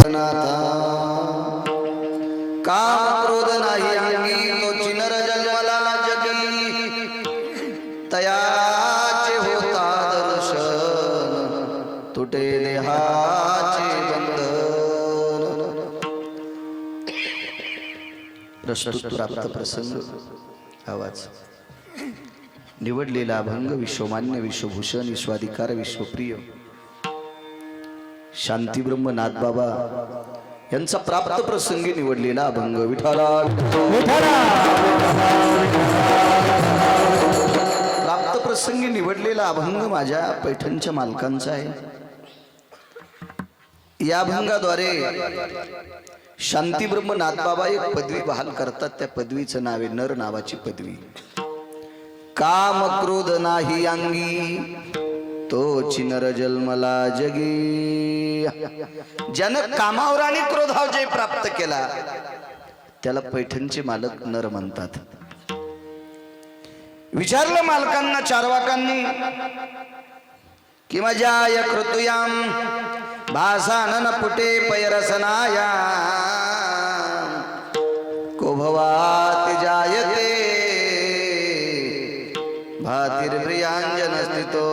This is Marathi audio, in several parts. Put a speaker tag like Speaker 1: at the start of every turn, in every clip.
Speaker 1: नाथा काम क्रोध नाही अंगी तोची नर जन्मला जगी तयाचे होता दर्शन तुटे देहाचे बंधन प्रस्तुत प्राप्त प्रसंग आवाज निवडलेला अभंग विश्वमान्य विश्वभूषण विश्वाधिकार विश्वप्रिय शांतीब्रह्म नाथबाबा यांचा प्राप्त प्रसंगी निवडलेला अभंग विठाला प्राप्त प्रसंगी निवडलेला अभंग माझ्या पैठणच्या मालकांचा आहे। या अभंगाद्वारे शांतीब्रह्म नाथबाबा एक पदवी बहाल करतात। त्या पदवीचं नाव आहे नर नावाची पदवी। काम क्रोध नाही अंगी तोची नर जन्मला जगी। ज्यानं कामावर आणि क्रोधावर जय प्राप्त केला त्याला पैठणचे मालक नर म्हणतात। विचारलं मालकांना चारवाकांनी कि माझ्या यकृतुयाम भासानन पुटे पैरसनाया कोभवात जायते भातिर्प्रियांजन स्थितो।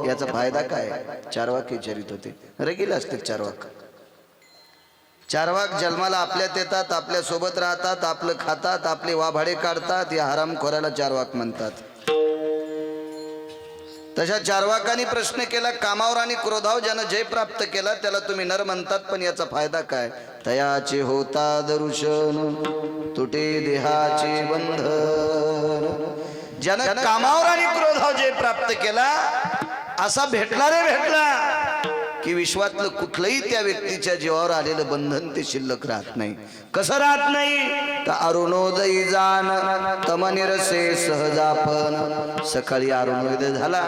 Speaker 1: याचा फायदा काय? चारवाक विचारित होते। रगील असते चारवाक। चारवाक जन्माला आपल्यात येतात, आपल्या सोबत राहतात, आपलं खातात, आपले वाभाडे काढतात। या हरामखोराला चारवाक म्हणतात। तशा चारवाकांनी प्रश्न केला कामावर आणि क्रोधावर ज्यानं जय प्राप्त केला त्याला तुम्ही नर म्हणतात, पण याचा फायदा काय? तयाचे होता दरुशन तुटे देहाचे बंधन। ज्यानं कामावर आणि क्रोधावर जय प्राप्त केला असा भेटला रे भेटला की विश्वातलं कुठलंही त्या व्यक्तीच्या जीवावर आलेलं बंधन ते शिल्लक राहत नाही। कसं राहत नाही? तर अरुणोदयी जाण तमनिरसे सहजापन। सकाळी अरुणोदय झाला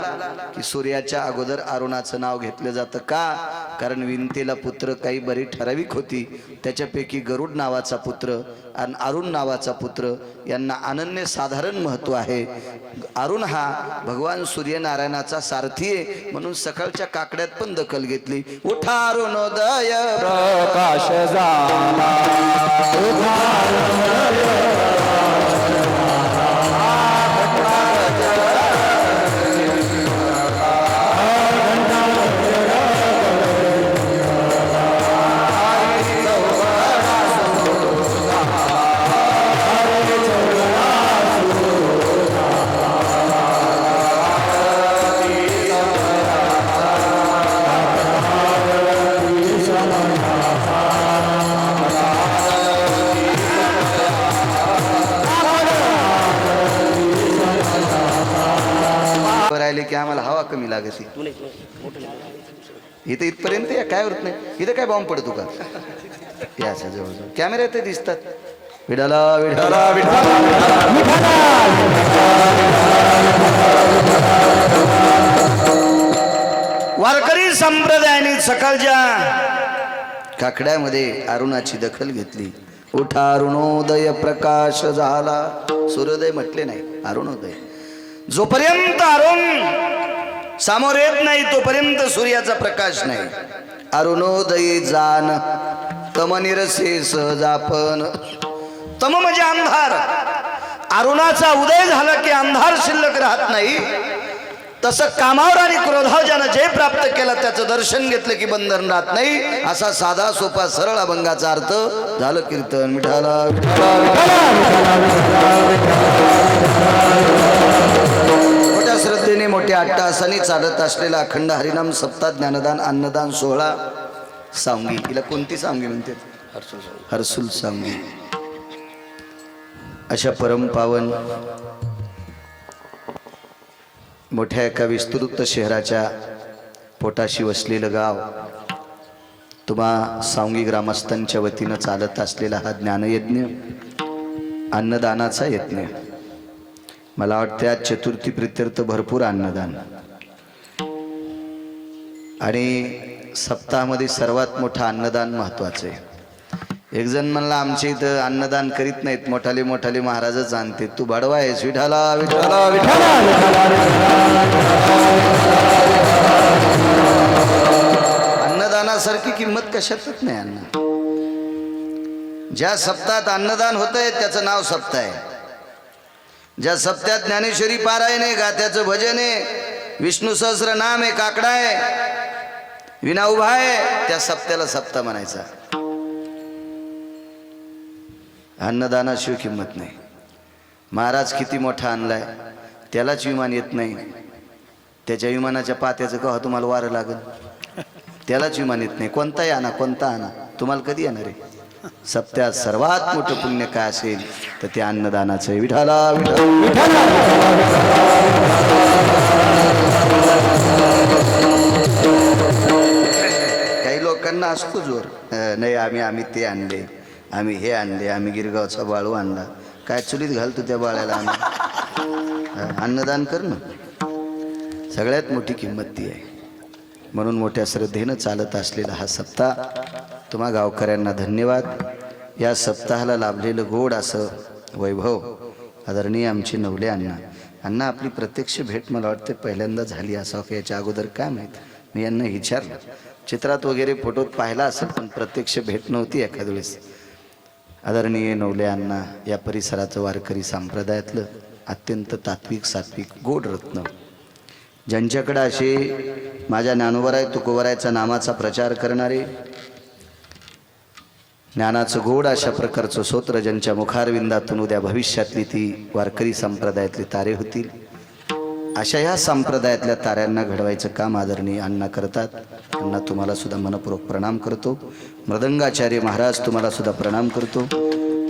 Speaker 1: की सूर्याच्या अगोदर अरुणाचं नाव घेतलं जातं। का? कारण विनतेला पुत्र काही बरी ठराविक होती, त्याच्यापैकी गरुड नावाचा पुत्र आणि अरुण नावाचा पुत्र यांना अनन्य साधारण महत्व आहे। अरुण हा भगवान सूर्यनारायणाचा सारथी आहे, म्हणून सकाळच्या काकड्यात पण दखल घेतली। उठा अरुणोदय
Speaker 2: प्रकाश झाला, उठा अरुणोदय
Speaker 1: की आम्हाला हवा कमी लागते। इथं इथपर्यंत या काय होत नाही, इथं काय बॉम्ब पडतो का? याच्या जवळ कॅमेरा ते दिसतात। विठाला विठाला वारकरी संप्रदायाने सकाळच्या काकड्यामध्ये अरुणाची दखल घेतली। उठा अरुणोदय प्रकाश झाला। सूर्योदय म्हटले नाही, अरुणोदय। जोपर्यंत अरुण समोर येत नाही तोपर्यंत सूर्याचा प्रकाश नाही। अरुणोदयी जाण तमनिरसे सहजापन। तम म्हणजे अंधार। अरुणाचा उदय झाला की अंधार शिल्लक राहत नाही। तसं कामावर आणि क्रोधावर ज्यानं जय प्राप्त केला त्याचं दर्शन घेतलं की बंधन राहत नाही। असा साधा सोपा सरळ अभंगाचा अर्थ झालं कीर्तन विठाला मोठ्या श्रद्धेने मोठ्या अट्टहासाने चालत असलेला अखंड हरिनाम सप्ताह ज्ञानदान अन्नदान सोहळा सांगी। हिला कोणती सांगी म्हणते? हर्सुल सांगी। अशा परमपावन मोठ्या एका विस्तृत शहराच्या पोटाशी वसलेलं गाव, तुम्हा सांगी ग्रामस्थांच्या वतीनं चालत असलेला हा ज्ञानयज्ञ अन्नदानाचा यज्ञ। मला वाटतं आज चतुर्थी प्रित्यर्थ भरपूर अन्नदान आणि सप्ताहामध्ये सर्वात मोठं अन्नदान महत्वाचं आहे। एक जण म्हणला आमच्या इथं अन्नदान करीत नाहीत, मोठाले मोठाले महाराजच आणते। तू भाडवा आहेस विठाला विठाला विठाला। अन्नदान अन्नदानासारखी किंमत कशातच नाही अण्णा. ज्या सप्ताहात अन्नदान होतंय त्याचं नाव सप्ताह आहे. ज्या सप्त्यात ज्ञानेश्वरी पारायण आहे, गात्याचं भजन आहे, विष्णू सहस्र नाम आहे, काकडा आहे, विना उभा आहे, त्या सप्त्याला सप्ताह म्हणायचा. अन्नदानाशिवाय किंमत नाही. महाराज किती मोठा आणलाय, त्यालाच विमान येत नाही. त्याच्या विमानाच्या पात्याचं कवा तुम्हाला वारं लागल, त्यालाच विमान येत नाही. कोणताही आणा, कोणता आणा, तुम्हाला कधी येणार आहे. सप्त्यात सर्वात मोठं पुण्य काय असेल तर ते अन्नदानाचं आहे. विठाला काही लोकांना असतो जोर, नाही आम्ही ते आणले, आम्ही हे आणले, आम्ही गिरगावचा बाळू आणला. काय चुलीत घालतो त्या बाळाला आम्ही. अन्नदान कर ना. सगळ्यात मोठी किंमत ती आहे. म्हणून मोठ्या श्रद्धेनं चालत असलेला हा सप्ताह, तुम्हा गावकऱ्यांना धन्यवाद. या सप्ताहाला लाभलेलं गोड असं वैभव आदरणीय आमचे नवले अण्णा. आपली प्रत्यक्ष भेट मला वाटते पहिल्यांदा झाली असावं, याच्या अगोदर काय माहीत. मी यांना विचारलं, चित्रात वगैरे फोटोत पाहिला असेल पण प्रत्यक्ष भेट नव्हती एखाद वेळेस. आदरणीय नवले अण्णा या परिसराचं वारकरी संप्रदायातलं अत्यंत तात्विक सात्विक गोड रत्न, ज्यांच्याकडे असे माझ्या ज्ञानोबराय तुकोबरायचा नामाचा प्रचार करणारे, ज्ञानाचं गोड अशा प्रकारचं स्तोत्र ज्यांच्या मुखारविंदातून उद्या भविष्यातली ती वारकरी संप्रदायातले तारे होतील, अशा ह्या संप्रदायातल्या ताऱ्यांना घडवायचं काम आदरणीय अण्णा करतात. अण्णा तुम्हाला सुद्धा मनपूर्वक प्रणाम करतो. मृदंगाचार्य महाराज तुम्हाला सुद्धा प्रणाम करतो.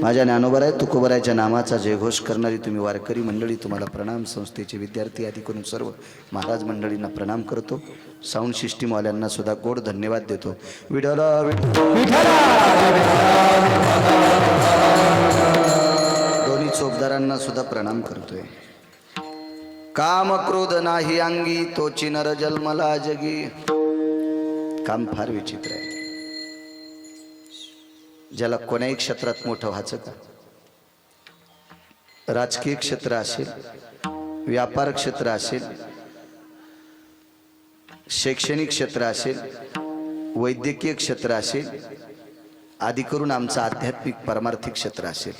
Speaker 1: माझ्या ज्ञानोबराय तुकोबरायच्या नामाचा जयघोष करणारी तुम्ही वारकरी मंडळी तुम्हाला प्रणाम. संस्थेचे विद्यार्थी आदी करून सर्व महाराज मंडळींना प्रणाम करतो. साऊंड सिस्टीमवाल्यांना सुद्धा गोड धन्यवाद देतो. विठला दोन्ही चोपदारांना सुद्धा प्रणाम करतोय. काम क्रोध नाही अंगी, तोची नर जन्मला जगी. काम फार विचित्र आहे. ज्याला कोण्याही क्षेत्रात मोठं व्हायचं का, राजकीय क्षेत्र असेल, व्यापार क्षेत्र असेल, शैक्षणिक क्षेत्र असेल, वैद्यकीय क्षेत्र असेल, आदी करून आमचं आध्यात्मिक परमार्थिक क्षेत्र असेल,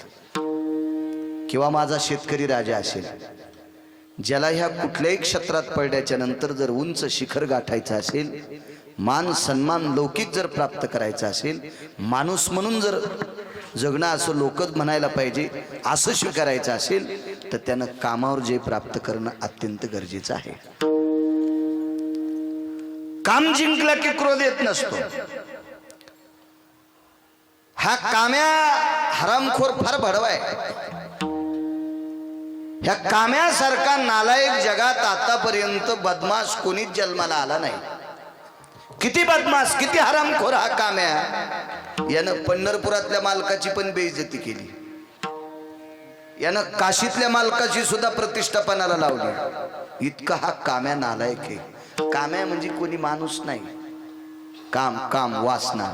Speaker 1: किंवा माझा शेतकरी राजा असेल, ज्याला ह्या कुठल्याही क्षेत्रात पडल्याच्या नंतर जर उंच शिखर गाठायचं असेल, मान सन्मान लौकिक जर प्राप्त करायचं असेल, माणूस म्हणून जर जगणं असं लोकच म्हणायला पाहिजे असं स्वीकारायचं असेल, तर त्यानं कामावर जे प्राप्त करणं अत्यंत गरजेचं आहे. काम जिंकला की क्रोध येत नसतो. हा काम्या हरामखोर फार भडवाय. ह्या काम्यासारखा नालायक जगात आतापर्यंत बदमाश कोणीच जन्माला आला नाही. किती बदमाश, किती हरामखोर हा काम्या. यानं पंढरपुरातल्या मालकाची पण बेइज्जती केली. यानं काशीतल्या मालकाची सुद्धा प्रतिष्ठापनाला लावली. इतका हा काम्या नालायक आहे. काम्या म्हणजे कोणी माणूस नाही. काम काम वासना.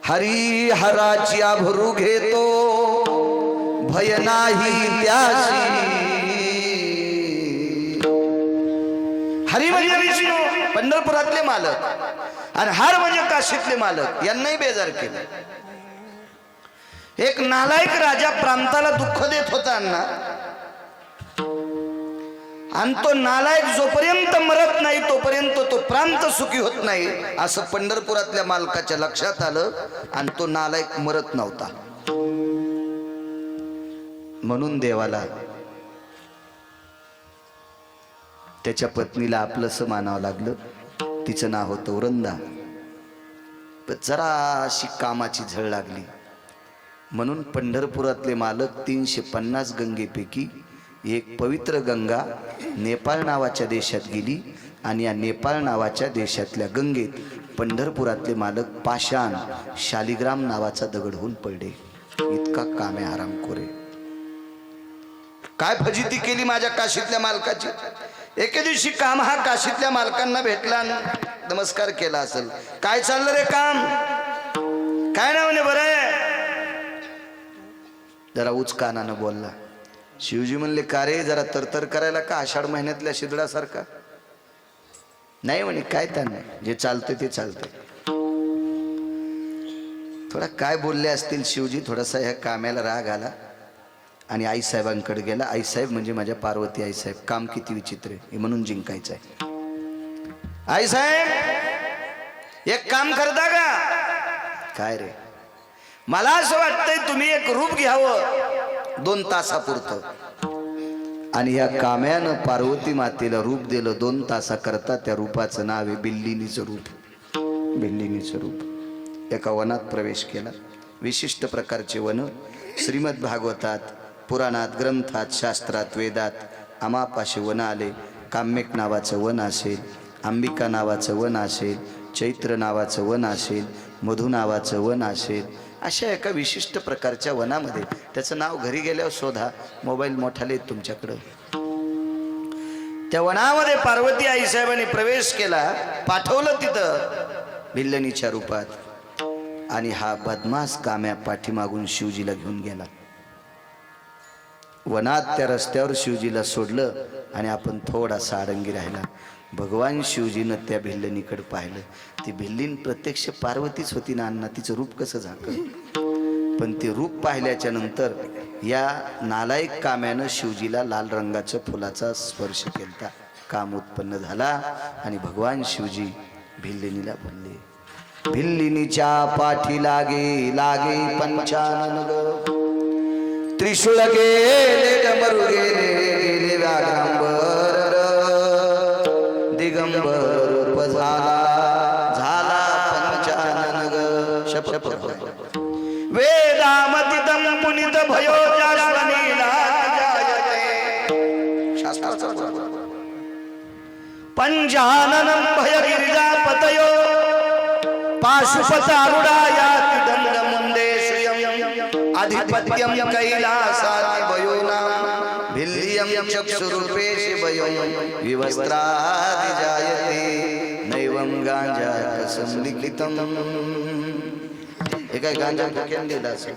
Speaker 1: हरी हराची आभरू घेतो, भय नाही त्याशी. हरी म्हणजे विष्णू, पंढरपुरातले मालक, आणि हर म्हणजे काशीतले मालक. यांनाही बेजार केलं. एक नालायक राजा प्रांताला दुःख देत होता अण्णा, आणि तो नालायक जोपर्यंत मरत नाही तोपर्यंत तो प्रांत सुखी होत नाही, असं पंढरपुरातल्या मालकाच्या लक्षात आलं. आणि तो नालायक मरत नव्हता. म्हणून देवाला त्याच्या पत्नीला आपलंसं मानावं लागलं. तिचं नाव होतं वृंदा. पण जराशी कामाची झळ लागली म्हणून पंढरपुरातले मालक 350 गंगेपैकी एक पवित्र गंगा नेपाळ नावाच्या देशात गेली, आणि या नेपाळ नावाच्या देशातल्या गंगेत पंढरपुरातले मालक पाषाण शालिग्राम नावाचा दगड होऊन पडले. इतका काम्या हरामखोर आहे. काय फजिती केली माझ्या काशीतल्या मालकाची. एके दिवशी काम हा काशीतल्या मालकांना भेटला, नमस्कार केला असेल. काय चाललं रे काम, काय नाव बरं आहे. जरा उच कानानं बोलला. शिवजी म्हणले, का रे जरा तरतर करायला का आषाढ महिन्यातल्या शिदडासारखा. नाही म्हणे, काय त्यांना जे चालतंय ते चालतंय. थोडा काय बोलले असतील शिवजी, थोडासा ह्या काम्याला राग आला आणि आईसाहेबांकडे गेला. आईसाहेब म्हणजे माझ्या पार्वती आईसाहेब, काम किती विचित्र आहे, हे म्हणून जिंकायचं आहे. आईसाहेब एक काम करता का? काय रे? मला असं वाटतंय तुम्ही एक रूप घ्यावं 2 तासापुरतं. आणि या काम्यानं पार्वती मातेला रूप दिलं 2 तासाकरता. त्या रूपाचं नाव आहे बिल्लिनीचं रूप. बिल्लिनीचं रूप. एका वनात प्रवेश केला. विशिष्ट प्रकारचे वन श्रीमद भागवतात, पुराणात, ग्रंथात, शास्त्रात, वेदात आमापाशी वन आले. काम्यक नावाचं वन असेल, अंबिका नावाचं वन असेल, चैत्र नावाचं वन असेल, मधु नावाचं वन असेल. अशा एका विशिष्ट प्रकारच्या वनामध्ये, त्याचं नाव घरी गेल्यावर शोधा, मोबाईल मोठाले तुमच्याकडं. त्या वनामध्ये पार्वती आईसाहेबांनी प्रवेश केला, पाठवलं तिथं बिल्लनीच्या रूपात. आणि हा बदमाश काम्या पाठीमागून शिवजीला घेऊन गेला. वनात त्या रस्त्यावर शिवजीला सोडलं आणि आपण थोडासा आडंगी राहिला. भगवान शिवजीनं त्या भिल्लनीकडे पाहिलं. ती भिल्लीन प्रत्यक्ष पार्वतीच होती ना अण्णा, तिचं रूप कसं झाकलं. पण ते रूप पाहिल्याच्या नंतर या नालायक काम्यानं शिवजीला लाल रंगाच्या फुलाचा स्पर्श केला. काम उत्पन्न झाला आणि भगवान शिवजी भिल्लिनीला बोलले, भिल्लिनीच्या पाठी लागे लागे पंचानन ग. त्रिशूळ गेले डमरू गेले गेले व्याघ्रांबर, दिगंबर रूप झाला झाला पंचानन ग. शपथ वेदामतिदं पुनित भयो जास्वनीला शास्त्राचा पंचाननं भय गिरिजापतयो पाशुपतारुडायाति दण्डमुण्डेश्वरम् अधिपत्यं कैलासाति भयो नाम भिल्लियं चक्षुरूपेशि भयो विवस्त्रादि जायते नैवं गांजा कसं लिखितं. हे काय गांजा फुक्यान दिला असेल.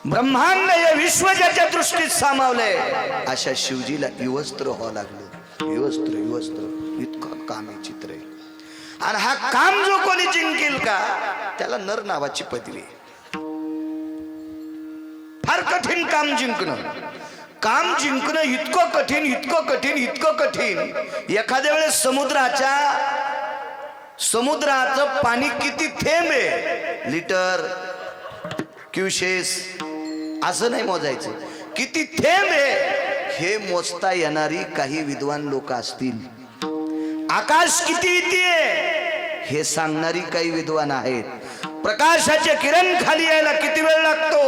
Speaker 1: ब्रह्मांड या विश्व ज्याच्या दृष्टीत सामावलंय अशा शिवजीला विवस्त्र व्हावं लागलं. विवस्त्र विवस्त्र इतकं काम आहे, चित्र आहे. आणि हा काम जो कोणी जिंकेल का त्याला नर नावाची पदवी. फार कठीण काम जिंकणं. काम जिंकणं इतकं कठीण, इतकं कठीण, इतकं कठीण. एखाद्या वेळेस समुद्राचं पाणी किती थेंब आहे, लिटर, क्युसेस असं नाही मोजायचं, किती थेंब आहे हे मोजता येणारी काही विद्वान लोक असतील. आकाश किती इथे हे सांगणारी काही विद्वान आहेत. प्रकाशाचे किरण खाली यायला किती वेळ लागतो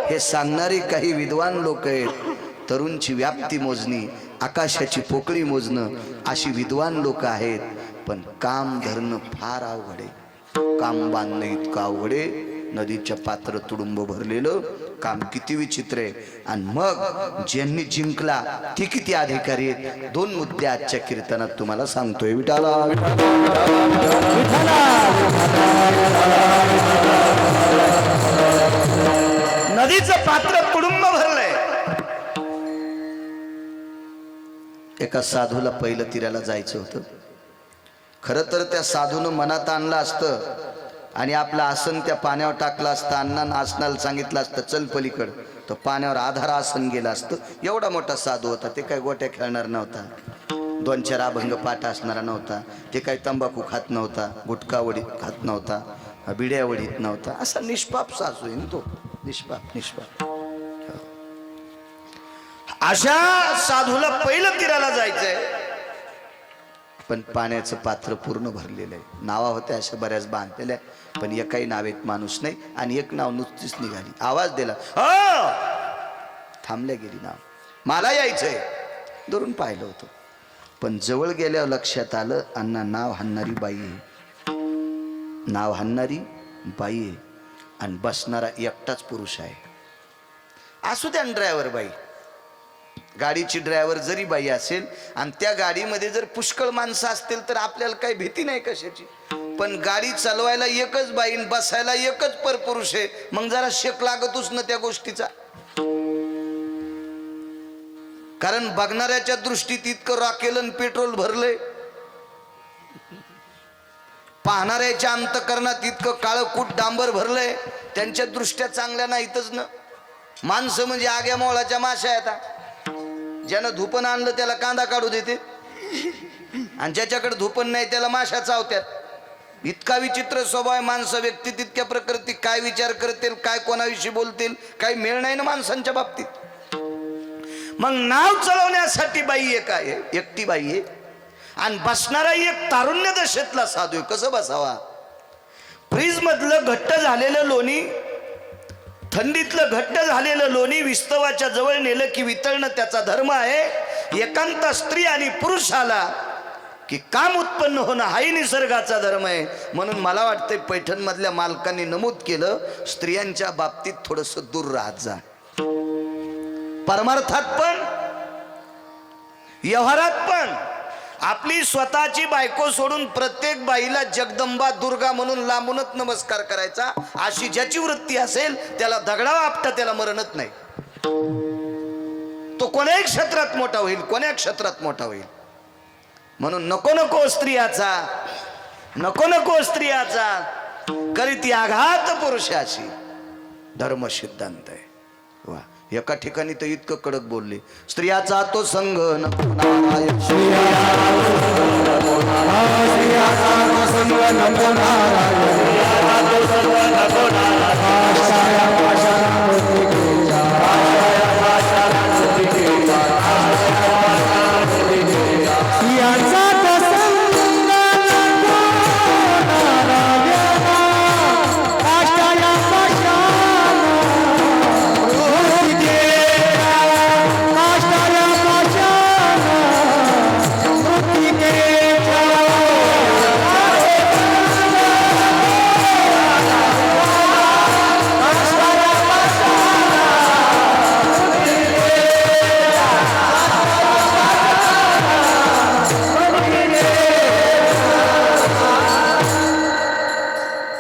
Speaker 1: हे सांगणारे काही विद्वान लोक आहेत. तरुणची व्याप्ती मोजणी, आकाशाची पोकळी मोजणं अशी विद्वान लोक आहेत. पण काम धरणं फार अवघड आहे. काम बांधणं इतकं अवघड आहे. नदीच्या पात्र तुडुंब भरलेलं काम किती विचित्र आहे. आणि मग ज्यांनी जिंकला ते किती अधिकारी आहेत. 2 मुद्दे आजच्या कीर्तनात तुम्हाला सांगतोय. विठाला नदीचं पात्र तुडुंब भरलंय. एका साधूला पहिलं तीराला जायचं होतं. खरं तर त्या साधूनं मनात आणलं असतं आणि आपलं आसन त्या पाण्यावर टाकलं असतं. अण्णांना आसनाला सांगितलं असतं चल पलीकड, तो पाण्यावर आधार आसन गेलं असतं. एवढा मोठा साधू होता. ते काय गोट्या खेळणार नव्हता, 2-4 अभंग पाठ असणारा नव्हता. ते काही तंबाखू खात नव्हता, गुटखा वडीत खात नव्हता, बिड्या वडीत नव्हता. असा निष्पाप सासू आहे तो. निष्पाप निष्पाप. अशा साधूला पहिलं तीराला जायचंय. पण पाण्याचं पात्र पूर्ण भरलेलं आहे. नावा होत्या अशा बऱ्याच बांधलेल्या, पण एकाही नावेत माणूस नाही. आणि एक नाव नुसतीच निघाली. आवाज दिला, थांबल्या गेली नाव. मला यायचंय. दुरून पाहिलं होतं. पण जवळ गेल्यावर लक्षात आलं अण्णा नाव हाणणारी बाई आहे. नाव हाणणारी बाई आहे आणि बसणारा एकटाच पुरुष आहे. असू द्या ड्रायव्हर बाई, गाडीची ड्रायव्हर जरी बाई असेल आणि त्या गाडीमध्ये जर पुष्कळ माणसं असतील तर आपल्याला काही भीती नाही कशाची. पण गाडी चालवायला एकच बाई, बसायला एकच परपुरुष आहे. मग जरा शेक लागतच ना त्या गोष्टीचा. कारण बघणाऱ्याच्या दृष्टीत इतकं रॉकेल आणि पेट्रोल भरलंय. पाहणाऱ्याच्या अंतकरणात इतकं काळं कूट डांबर भरलंय, त्यांच्या दृष्ट्या चांगल्या नाहीतच ना. माणसं म्हणजे आग्या मोळाच्या माश्या आहेत. ज्यानं धुपण आणलं त्याला कांदा काढू देते, आणि ज्याच्याकडे धुपण नाही त्याला माश्या चावत्यात. इतका विचित्र स्वभाव आहे. माणसं व्यक्ती तितक्या प्रकृती, काय विचार करतील, काय कोणाविषयी बोलतील, काही मेळ नाही ना माणसांच्या बाबतीत. मग नाव चढवण्यासाठी बाई एक आहे, एकटी बाई आहे, आणि बसणारा एक तारुण्य दशेतला साधू आहे. कसं बसावा? फ्रीज मधलं घट्ट झालेलं लोणी, थंडीतलं घट्ट झालेलं लोणी विस्तवाच्या जवळ नेलं की वितळणं त्याचा धर्म आहे. एकांत स्त्री आणि पुरुषाला की काम उत्पन्न होणं हाही निसर्गाचा धर्म आहे. म्हणून मला वाटतंय पैठण मधल्या मालकांनी नमूद केलं, स्त्रियांच्या बाबतीत थोडस दूर राहत जा. परमार्थात पण, व्यवहारात पण. आपली स्वतःची बायको सोडून प्रत्येक बाईला जगदंबा दुर्गा म्हणून लांबूनच नमस्कार करायचा, अशी ज्याची वृत्ती असेल त्याला दगडावा आपटा, त्याला मरणच नाही. तो कोण्याही क्षेत्रात मोठा होईल, कोण्या क्षेत्रात मोठा होईल. म्हणून नको नको स्त्रियाचा, नको नको स्त्रियाचा करीती आघात पुरुषाशी, धर्म सिद्धांत आहे. वा, एका ठिकाणी तर इतकं कडक बोलले, स्त्रियाचा तो संग नको नारायण,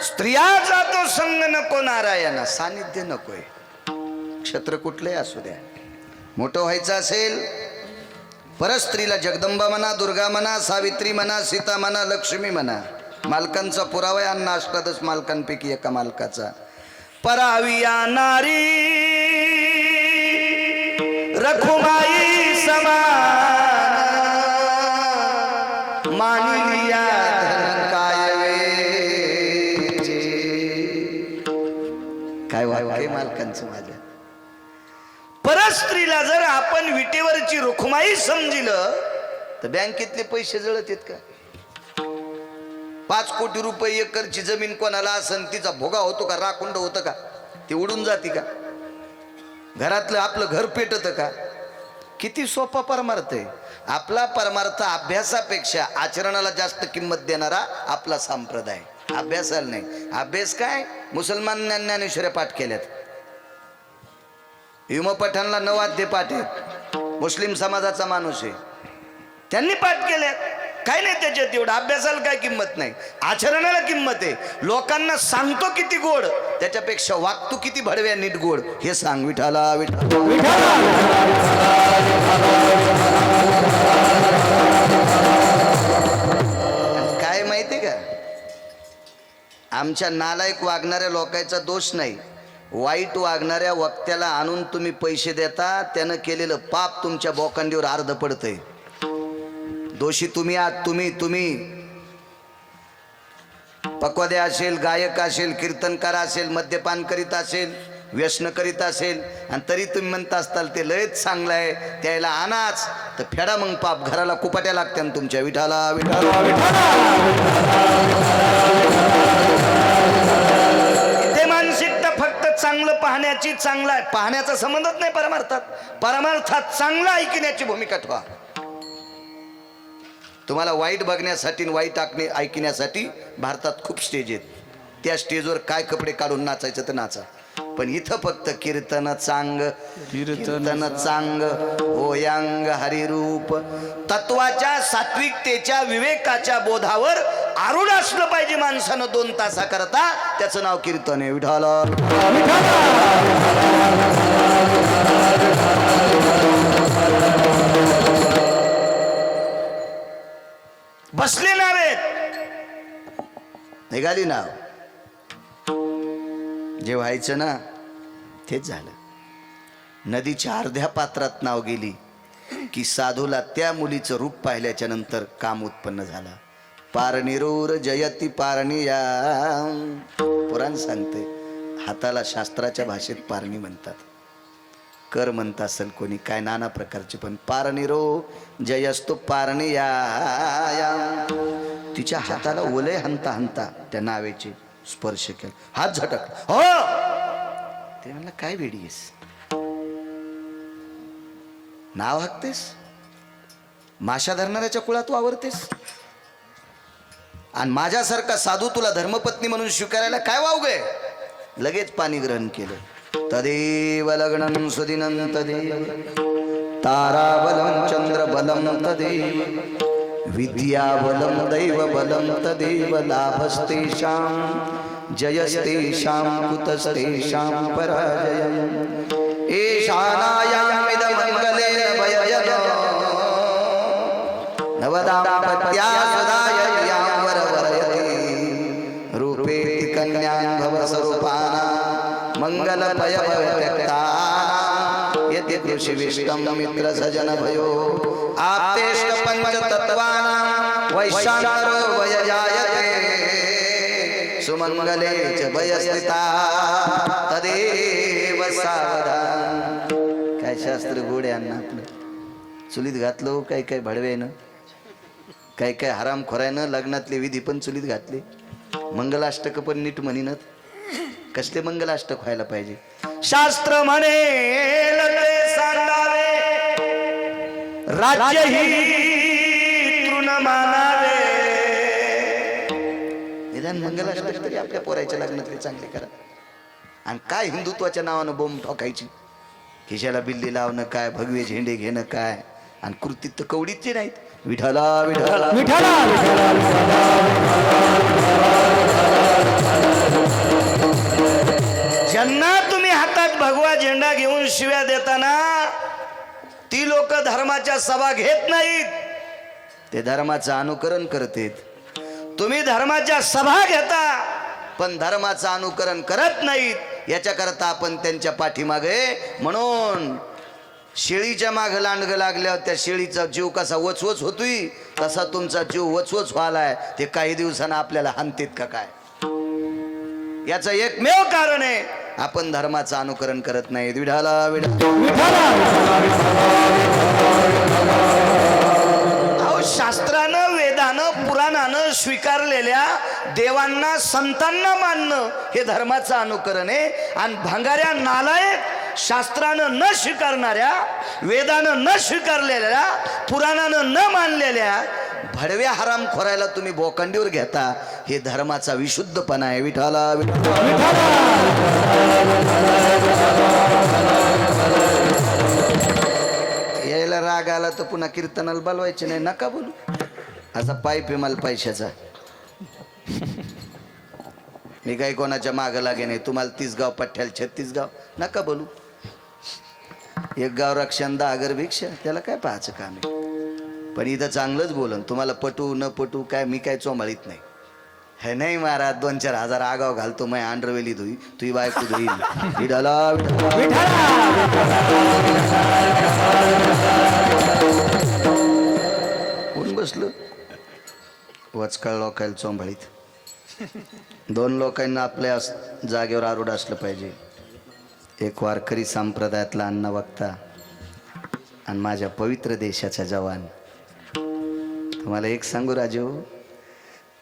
Speaker 1: स्त्रियाचा तो संग नको नारायणा, सानिध्य नकोय. क्षेत्र कुठलंही असू द्या, मोठं व्हायचं असेल परस्त्रीला जगदंबा म्हणा, दुर्गा म्हणा, सावित्री म्हणा, सीता म्हणा, लक्ष्मी म्हणा. मालकांचा पुरावा आहे, अन्न अष्टादश मालकांपैकी एका मालकाचा. पराविया नारी रखुमाई समान, मानिलिया धन काय वेचे. काय वाक्य मालकांचं माझ्या. परस्त्रीला जर आपण विटेवरची रुखमाई समजिलं तर बँकेतले पैसे जळत आहेत का? 5 कोटी रुपये एकरची जमीन कोणाला असन, तिचा भोगा होतो का? राखुंड होतं का? ती उडून जाते का? घरातलं आपलं घर पेटत का? किती सोपा परमार्थ आहे आपला. परमार्थ अभ्यासापेक्षा आचरणाला जास्त किंमत देणारा आपला संप्रदाय. अभ्यासाला नाही. अभ्यास काय? मुसलमानांनी ज्ञानेश्वऱ्या पाठ केल्यात, युम पठाणला 9 अध्याय पाठ आहेत. मुस्लिम समाजाचा माणूस आहे, त्यांनी पाठ केल्यात. काय नाही त्याच्यात एवढं. अभ्यासाला काय किंमत नाही, आचरणाला किंमत आहे. लोकांना सांगतो किती गोड, त्याच्यापेक्षा वागतो किती भडव्या नीट गोड हे सांग. विठाला विठाला काय माहिती का? आमच्या नालायक वागणाऱ्या लोकांचा दोष नाही, वाईट वागणाऱ्या वक्त्याला आणून तुम्ही पैसे देता, त्यानं केलेलं पाप तुमच्या बोकांडीवर अर्ध पडतंय. दोषी तुम्ही आहात. तुम्ही पक्वादे असेल, गायक असेल, कीर्तनकार असेल, मद्यपान करीत असेल, व्यसन करीत असेल, आणि तरी तुम्ही म्हणता असताल ते लयच चांगलं आहे, त्याला आणाच, तर फेडा मग पाप. घराला कुपाट्या लागत्या तुमच्या. विठाला विठाला ते मानसिकता फक्त चांगलं पाहण्याची, चांगला पाहण्याचा संबंधच नाही परमार्थात. परमार्थात चांगलं ऐकण्याची भूमिका ठेवा. तुम्हाला वाईट बघण्यासाठी, वाईट ऐकण्यासाठी भारतात खूप स्टेज आहेत. त्या स्टेजवर काय कपडे काढून नाचायचं तर नाचा, पण इथं फक्त कीर्तन चांग, कीर्तन चांग, ओयांग हरिरूप. तत्वाच्या, सात्विकतेच्या, विवेकाच्या बोधावर आरूढ असलं पाहिजे माणसानं 2 तासाकरता. त्याचं नाव कीर्तन आहे. विठाला बसले नावेत निघाली नाव. जे व्हायचं ना तेच झालं. नदीच्या अर्ध्या पात्रात नाव गेली की साधूला त्या मुलीचं रूप पाहिल्याच्या नंतर काम उत्पन्न झाला. पारणिरोर जयती पारणिया. पुराण सांगते हाताला शास्त्राच्या भाषेत पारणी म्हणतात. कर म्हणत असेल कोणी काय नाना प्रकारचे, पण पारणिरो जयस्तु पारणिया. तिच्या हाताला ओले हंता हंता त्या नावेचे स्पर्श केला. हात झटक. हो ते म्हणलं काय वेडीस नाव हाकतेस, माशा धरणाऱ्याच्या कुळात वावरतेस, आणि माझ्यासारखा साधू तुला धर्मपत्नी म्हणून स्वीकारायला काय वावगे. लगेच पाणी ग्रहण केलं. तदेव लग्नं सुदिनं तदेव ताराबलं चंद्रबलं तदेव विद्याबलं दैवबलं तदेव लाभस्तेषां जयस्तेषां कुतस्तेषां पराजयम्. ईशानायामिदमङ्गलेन भयजन नवदाम्पत्या सदाययां वरवरयति रूपेति कन्यां भवस्वरूपानां मंगलपयव्यक्तानां यति कृषिविष्टं मित्रसजन भयो आप्तेष्ट पञ्चतत्त्वानां वैशान्तरो वयजायते सुमंगले च वयस्थिता तदेव सावधान. काय शास्त्र गोड आहे अण्णा आपलं. चुलीत घातलो काय काय भडवेनं, काय काय हरामखोरायनं लग्नातले विधी पण चुलीत घातले. मंगलाष्टक पण नीट म्हणीनत. कसले मंगलाष्टक व्हायला पाहिजे. शास्त्र म्हणेल ते सांगावे, राज्य ही तृण मानावे. निदान मंगलाष्टक तरी आपल्या पोरायच्या लग्नातले चांगले करा. आणि काय हिंदुत्वाच्या नावानं बोंब ठोकायची, खिशाला बिल्ली लावणं काय, भगवे झेंडे घेणं काय, आणि कृतीत तर कवडीचे नाहीत. विठाला विठाला विठाला ज्यांना तुम्ही हातात भगवा झेंडा घेऊन शिव्या देताना ती लोक धर्माच्या सभा घेत नाहीत, ते धर्माचं अनुकरण करतेत. तुम्ही धर्माच्या सभा घेता पण धर्माचं अनुकरण करत नाहीत. याच्याकरता आपण त्यांच्या पाठीमागे. म्हणून शेळीच्या माग लांडगं लागल्यावर त्या शेळीचा जीव कसा वचवच होतोय तसा तुमचा जीव वचवच व्हायलाय. ते काही दिवसांना आपल्याला हानतेत का काय. याचं एकमेव कारण आहे आपण धर्माचं अनुकरण करत नाही. विठाला शास्त्रानं वेदानं पुराणानं स्वीकारलेल्या देवांना संतांना मानणं हे धर्माचं अनुकरण आहे. आणि भंगाऱ्या नालायक शास्त्रानं न स्वीकारणाऱ्या, वेदानं न स्वीकारलेल्या, पुराणानं न मानलेल्या भडव्या हराम खोरायला तुम्ही बोकांडीवर घेता. हे धर्माचा विशुद्धपणा आहे. विठाला यायला राग आला तर पुन्हा कीर्तनाला बोलवायचे नाही. नका बोलू. असा पाईप आहे मला पैशाचा. मी काही कोणाच्या मागं लागे नाही. तुम्हाला 30 गाव पठ्ठ्याला 36 गाव नका बोलू. एक गाव रक्षण 10 घर भिक्षा. त्याला काय पाहायचं काम आहे. पण इथं चांगलंच बोलन. तुम्हाला पटू न पटू काय मी काय चोमाळीत नाही. हे नाही महाराज 2-4 हजार आगाव घालतो. मैं आंड्रवेली धुई तुझी बायको धुई. कोण बसलं वचकाळ लोकायला चोंभाळीत. 2 लोकांना आपल्या जागेवर आरूढ असलं पाहिजे. एक वारकरी संप्रदायातला अण्णा वक्ता आणि माझ्या पवित्र देशाचा जवान. तुम्हाला एक सांगू राजू,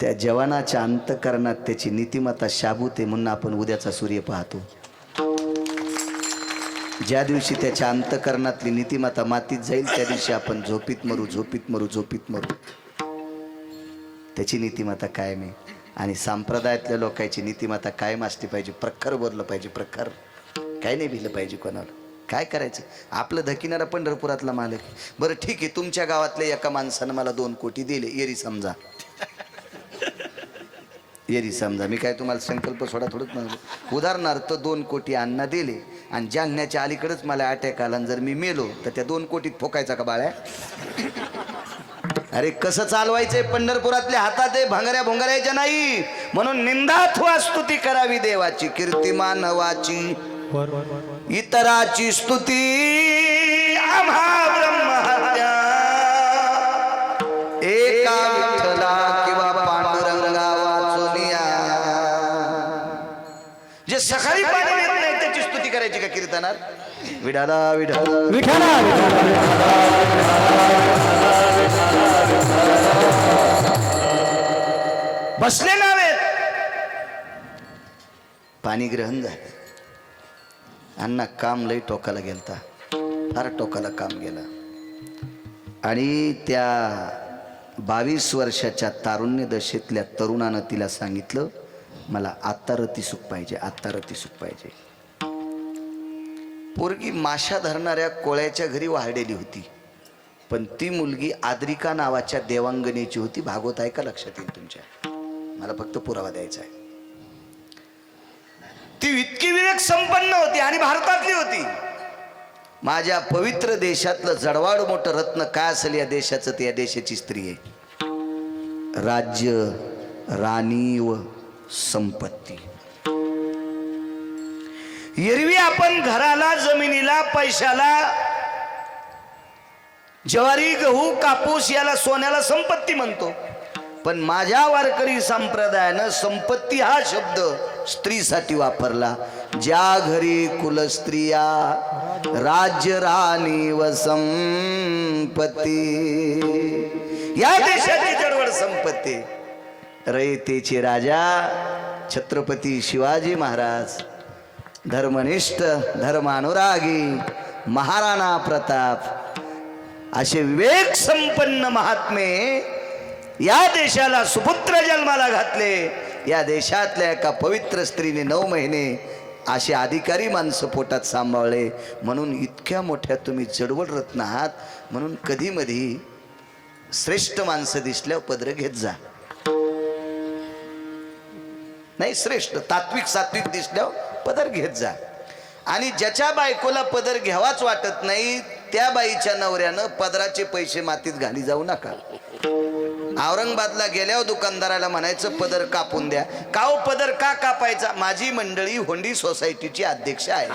Speaker 1: त्या जवानाच्या अंतःकरणात त्याची नीतिमत्ता शाबूत आहे म्हणून आपण उद्याचा सूर्य पाहतो. ज्या दिवशी त्याच्या अंतःकरणातली नीतिमत्ता मातीत जाईल त्या दिवशी आपण झोपीत मरू, झोपीत मरू, झोपीत मरू. त्याची नीतिमत्ता कायम आहे. आणि संप्रदायातल्या लोकांची नीतिमत्ता कायम असली पाहिजे. प्रखर बोललं पाहिजे. प्रखर काय नाही भिलं पाहिजे कोणाला. काय करायचं आपलं धकिणारा पंढरपुरातला मालक. बरं ठीक आहे, तुमच्या गावातल्या एका माणसानं मला 2 कोटी दिले. येरी समजा, येरी समजा. मी काय तुम्हाला संकल्प सोडा थोडंच म्हणतो. उदाहरणार्थ 2 कोटी अण्णा दिले आणि जालन्याच्या अलीकडेच मला अटॅक आला. जर मी मेलो तर त्या 2 कोटीत फोकायचा का बाळ्या. अरे कसं चालवायचंय पंढरपुरातल्या हातात आहे, भांगऱ्या भोंगऱ्याच्या नाही. म्हणून निंदाथवा स्तुती करावी देवाची, कीर्तिमान नवाची इतराची स्तुती आम्हा ब्रह्महत्या. एका विठ्ठला किंवा पांडुरंगा वाचुनिया. जे सकाळी पाणी देत नाही त्याची स्तुती करायची का कीर्तनात? विठाला विठाला
Speaker 2: विठ्ठला
Speaker 1: बसले नावेत. पाणी ग्रहण झालं. अण्णा काम लई टोकाला गेलता, फार टोकाला काम गेलं. आणि त्या 22 वर्षाच्या तारुण्य दशेतल्या तरुणानं तिला सांगितलं, मला आत्ता रती सुख पाहिजे, आत्ता रती सुख पाहिजे. पोरगी माशा धरणाऱ्या कोळ्याच्या घरी वाढलेली होती, पण ती मुलगी आद्रिका नावाच्या देवांगणीची होती. भागवत आहे का? लक्षात येईल तुमच्या, मला फक्त पुरावा द्यायचा आहे. ती इतकी विवेक संपन्न होती आणि भारतातली होती. माझ्या पवित्र देशातलं जडवाड मोठं रत्न काय असेल या देशाचं, ते या देशाची स्त्री आहे. राज्य, राणी व संपत्ती. एरवी आपण घराला, जमिनीला, पैशाला, ज्वारी, गहू, कापूस याला, सोन्याला संपत्ती म्हणतो. पण माझ्या वारकरी संप्रदायानं संपत्ती हा शब्द स्त्रीसाठी वापरला. ज्या घरी कुलस्त्रिया, राज्य, राणी व संपत्ती. या देशाची जडवड संपत्ती. रयतेचे राजा छत्रपती शिवाजी महाराज, धर्मनिष्ठ, धर्मानुरागी महाराणा प्रताप, असे विवेक संपन्न महात्मे या देशाला सुपुत्र जन्माला घातले. या देशातल्या एका पवित्र स्त्रीने 9 महिने असे अधिकारी माणसं पोटात सांभाळले. म्हणून इतक्या मोठ्या तुम्ही जडवड रत्न आहात. म्हणून कधी मधी श्रेष्ठ माणसं दिसल्यावर पदर घेत जा. नाही, श्रेष्ठ तात्विक सात्विक दिसल्यावर पदर घेत जा. आणि ज्याच्या बायकोला पदर घ्यावाच वाटत नाही त्या बाईच्या नवऱ्यानं पदराचे पैसे मातीत घाली जाऊ नका. औरंगाबादला गेल्यावर दुकानदाराला म्हणायचं पदर कापून द्या. का हो पदर का कापायचा? माझी मंडळी होंडी सोसायटीची अध्यक्ष आहे,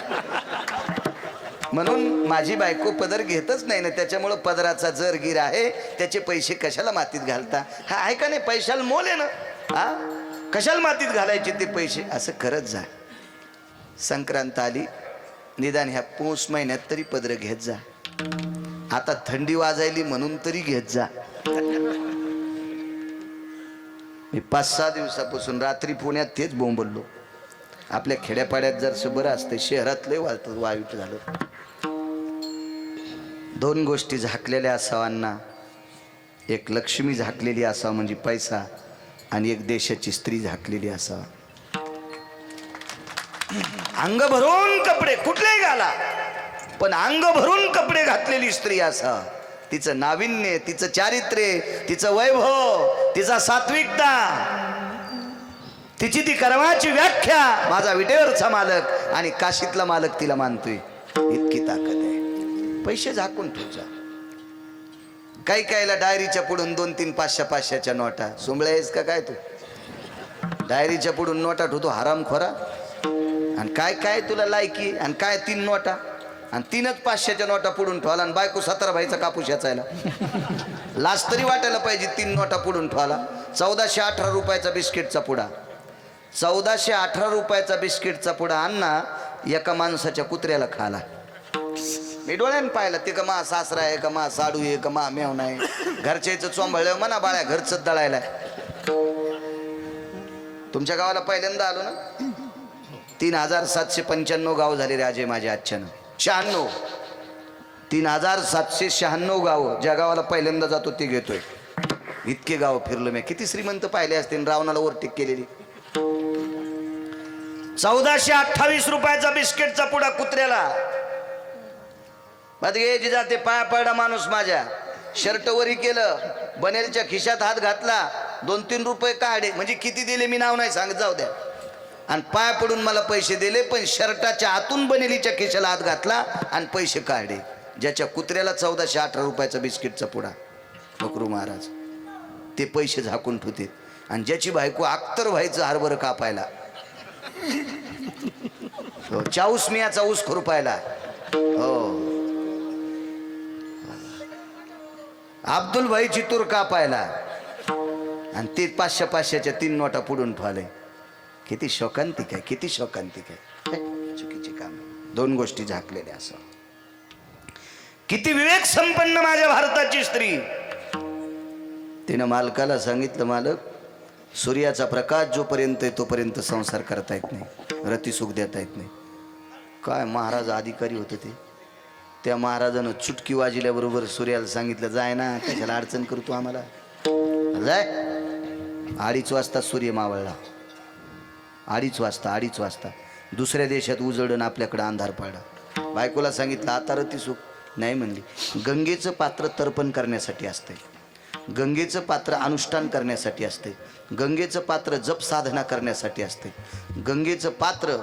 Speaker 1: म्हणून माझी बायको पदर घेतच नाही ना, त्याच्यामुळं पदराचा जर गिर आहे, त्याचे पैसे कशाला मातीत घालता? हा आहे का नाही? पैशाला मोल आहे ना, हा कशाला मातीत घालायचे ते पैसे? असं करत जा. संक्रांत आली, निदान ह्या पौष महिन्यात तरी पदर घेत जा. आता थंडी वाजायली म्हणून तरी घेत जा. मी 5-6 दिवसापासून रात्री पुण्यात तेच बोंबललो. आपल्या खेड्यापाड्यात जर बरं असतं, शहरात लय वाईट झालं. 2 गोष्टी झाकलेल्या असावांना, एक लक्ष्मी झाकलेली असावा म्हणजे पैसा, आणि एक देशाची स्त्री झाकलेली असावा. अंग भरून कपडे कुठलेही घाला, पण अंग भरून कपडे घातलेली स्त्री असा. तिचं नाविन्य, तिचं चारित्र्य, तिचं वैभव, तिचा सात्विकता, तिची ती कर्माची व्याख्या. माझा विटेवरचा मालक आणि काशीतला मालक तिला मानतोय, इतकी ताकद आहे. पैसे झाकून ठेवचा. काही कायला डायरीच्या पुढून 2-3 500-500च्या नोटा. सुंबळे आहेस का काय तू? डायरीच्या पुढून नोटा ठेवतो, हरामखोरा. आणि काय काय तुला लायकी? आणि काय 3 नोटा आणि 3च 500च्या नोटा पुढून ठेवला. आणि बायको 17 भाईचा कापूस याचायला लाज तरी वाटायला पाहिजे. 3 नोटा पुढून ठेवला. 1418 रुपयाचा बिस्किटचा पुडा, 1418 रुपयाचा बिस्किटचा पुडा अण्णा एका माणसाच्या कुत्र्याला खाला. मी डोळ्यानं पाहिलं. ते का मा सासरा आहे, का मा साडू आहे, का मा मेव नाही. घरच्याचं चोंबळलं म्हणा, बाळ्या घरच दळायला. तुमच्या गावाला पहिल्यांदा आलो ना. 3795 गाव झाले राजे माझ्या आजच्यानं. 96 3796 गाव. ज्या गावाला पहिल्यांदा जातो ते घेतोय. इतके गाव फिरलो मी. किती श्रीमंत पाहिले असतील रावणाला ओव्हरटेक केलेली. 1428 रुपयाचा बिस्किटचा पुडा कुत्र्याला. बदगे जाते पाया पडा माणूस माझ्या. शर्ट वरी केलं, बनेलच्या खिशात हात घातला, 2-3 रुपये काढे. म्हणजे किती दिले मी नाव नाही सांगत, जाऊ द्या. आणि पाय पडून मला पैसे दिले, पण शर्टाच्या आतून बनेलीच्या खिशाला हात घातला आणि पैसे काढले. ज्याच्या कुत्र्याला 1418 रुपयाचा बिस्किटचा पुडा. फकरू महाराज ते पैसे झाकून ठेवते आणि ज्याची बायको अख्तर व्हायचं हरभर कापायला, हो, चाऊस मियाचा ऊस खुरपायला, हो, अब्दुल भाई चितूर कापायला आणि ते 500-500च्या 3 नोटा पुढून ठेवले. किती शोकांतिक आहे, किती शोकांतिक आहे. चुकीची काम. 2 गोष्टी झाकलेल्या असं. किती विवेक संपन्न माझ्या भारताची स्त्री. तिनं मालकाला सांगितलं, मालक सूर्याचा प्रकाश जोपर्यंत आहे तोपर्यंत संसार करता येत नाही, रतिसुख देता येत नाही. काय महाराज अधिकारी होते ते. त्या महाराजानं चुटकी वाजल्याबरोबर सूर्याला सांगितलं, जाय ना, कशाला अडचण करतो आम्हाला, जाय. 2:30 वाजता सूर्य मावळला. 2:30 वाजता दुसऱ्या देशात उजळून आपल्याकडे अंधार पडला. बायकोला सांगितलं, आता रतिसुख नाही म्हणली. गंगेचं पात्र तर्पण करण्यासाठी असते, गंगेचं पात्र अनुष्ठान करण्यासाठी असते, गंगेचं पात्र जप साधना करण्यासाठी असते, गंगेचं पात्र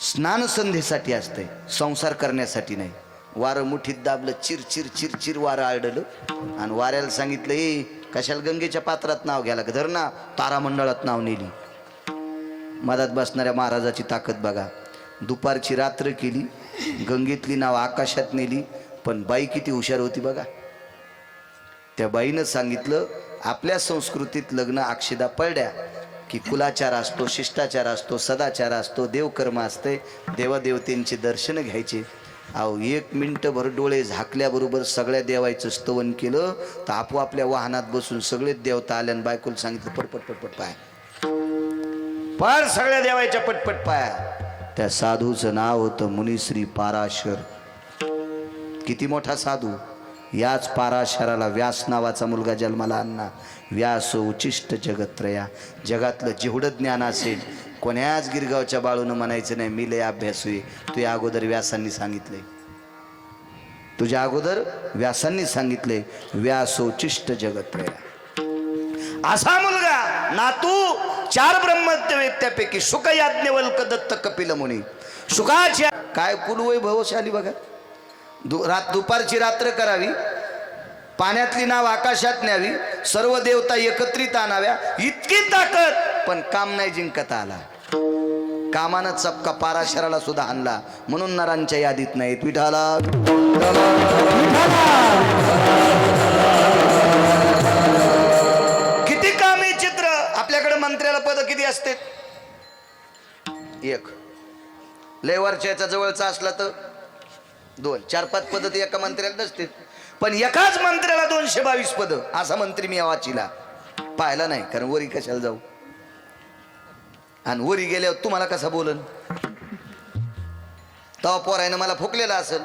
Speaker 1: स्नानसंध्येसाठी असते, संसार करण्यासाठी नाही. वारं मुठीत दाबलं, चिर चिर चिर चिर वारं आळडलं आणि वाऱ्याला सांगितलं, ए कशाला गंगेच्या पात्रात नाव घ्यायला, धर ना, तारामंडळात नाव नेली. मधात बसणाऱ्या महाराजाची ताकद बघा. दुपारची रात्र केली, गंगेतली नाव आकाशात नेली. पण बाई किती हुशार होती बघा. त्या बाईनं सांगितलं, आपल्या संस्कृतीत लग्न अक्षदा पडल्या की कुलाचार असतो, शिष्टाचार असतो, सदाचार असतो, देवकर्म असते, देवादेवतेंचे दर्शन घ्यायचे. अहो 1 मिनिटभर डोळे झाकल्याबरोबर सगळ्या देवाचं स्तवन केलं तर आपोआपल्या वाहनात बसून सगळेच देवता आल्यानं बायकोला सांगितलं, पटपट पटपट पाय, पर सगळ्या देवाच्या पटपट पाया. त्या साधूचं नाव होतं मुनिश्री पाराशर. किती मोठा साधू. याच पाराशराला व्यास नावाचा मुलगा जन्माला आणला. व्यास उचिष्ट जगत्रया. जगातलं जेवढं ज्ञान असेल कोण्याच गिरगावच्या बाळूनं म्हणायचं नाही मी लय अभ्यासू आहे. तुझ्या अगोदर व्यासांनी सांगितले, तुझ्या अगोदर व्यासांनी सांगितले, व्यासोचिष्ट जगत्रया. असा मुलगा नातू 4 ब्रह्मवेत्त्यापैकी शुक, याज्ञवल्क, दत्त, कपिल मुनी. शुकाच्या काय कुलवैभवशाली बघा. दुपारची रात्र करावी, पाण्यातली नाव आकाशात न्यावी, सर्व देवता एकत्रित आणाव्या, इतकी ताकद. पण काम नाही जिंकता आला. कामानं चपका पाराशराला सुद्धा आणला. म्हणून नरांच्या यादीत नाहीत. विठाला किती कामी चित्र. आपल्याकडे मंत्र्याला पद किती असते? 1. लय वर्षाचा जवळचा असला तर 2, 4-5 पद ते एका मंत्र्याला नसते. पण एकाच मंत्र्याला 222 पद. असा मंत्री मी वाचीला पाहिला नाही. कारण वरी कशाला जाऊ, आणि वरी गेल्यावर तुम्हाला कसा बोलन. तवा पोरायनं मला फुकलेला असेल.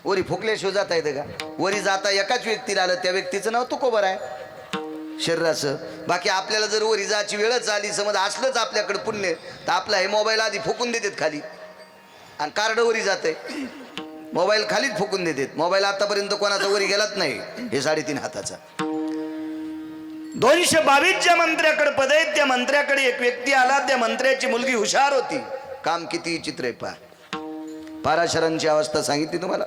Speaker 1: वरी फुकल्याशिवाय जाता येतं का? वरी जाता एकाच व्यक्तीला आलं, त्या व्यक्तीचं नाव तुकोबर आहे शरीराचं. बाकी आपल्याला जर वरी जायची वेळच आली, समज असलंच आपल्याकडे पुण्य, तर आपला हे मोबाईल आधी फुकून देतात खाली आणि कार्ड वरी जाते. मोबाईल खालीच फुकून देतात. मोबाईल आतापर्यंत कोणाचा वरी गेलाच नाही. हे 3.5 हाताचा. 222 ज्या मंत्र्याकडे पद आहेत त्या मंत्र्याकडे एक व्यक्ती आला. त्या मंत्र्याची मुलगी हुशार होती. काम किती चित्र आहे पहा. पाराशरांची अवस्था सांगितली तुम्हाला.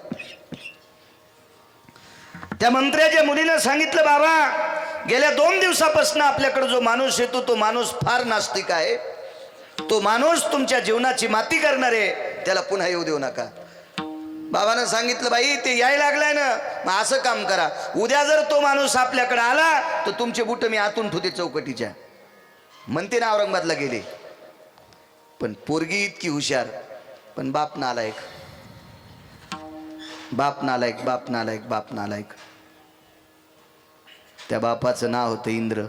Speaker 1: त्या मंत्र्याच्या मुलीनं सांगितलं, बाबा गेल्या 2 दिवसापासून आपल्याकडे जो माणूस येतो तो माणूस फार नास्तिक आहे. तो माणूस तुमच्या जीवनाची माती करणार आहे, त्याला पुन्हा येऊ देऊ नका. बाबानं सांगितलं, बाई ते यायला लागलाय ना, मग असं काम करा, उद्या जर तो माणूस आपल्याकडे आला तर तुमचे बुट मी आतून ठेवते चौकटीच्या. म्हणते ना औरंगाबादला गेले. पण पोरगी इतकी हुशार, पण बाप नालायक, बाप नालायक, बाप नालायक, बाप नालायक. त्या बापाचं नाव होतं इंद्र.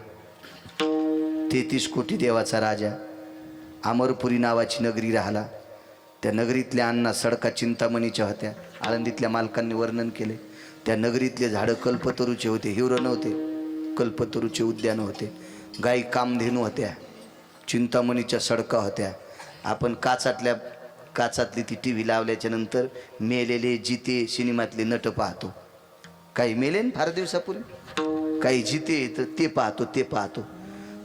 Speaker 1: 33 कोटी देवाचा राजा. अमरपुरी नावाची नगरी राहिला. त्या नगरीतल्या अण्णा सडका चिंतामणीच्या होत्या. आळंदीतल्या मालकांनी वर्णन केले. त्या नगरीतले झाडं कल्पतरूचे होते. हिवरं नव्हते, कल्पतरूचे उद्यान होते. गाई कामधेनू होत्या. चिंतामणीच्या सडका होत्या. आपण काचातली ती टी व्ही लावल्याच्या नंतर मेलेले जिते सिनेमातले नट पाहतो. काही मेले फार दिवसापूर्वी, काही जिते तर ते पाहतो.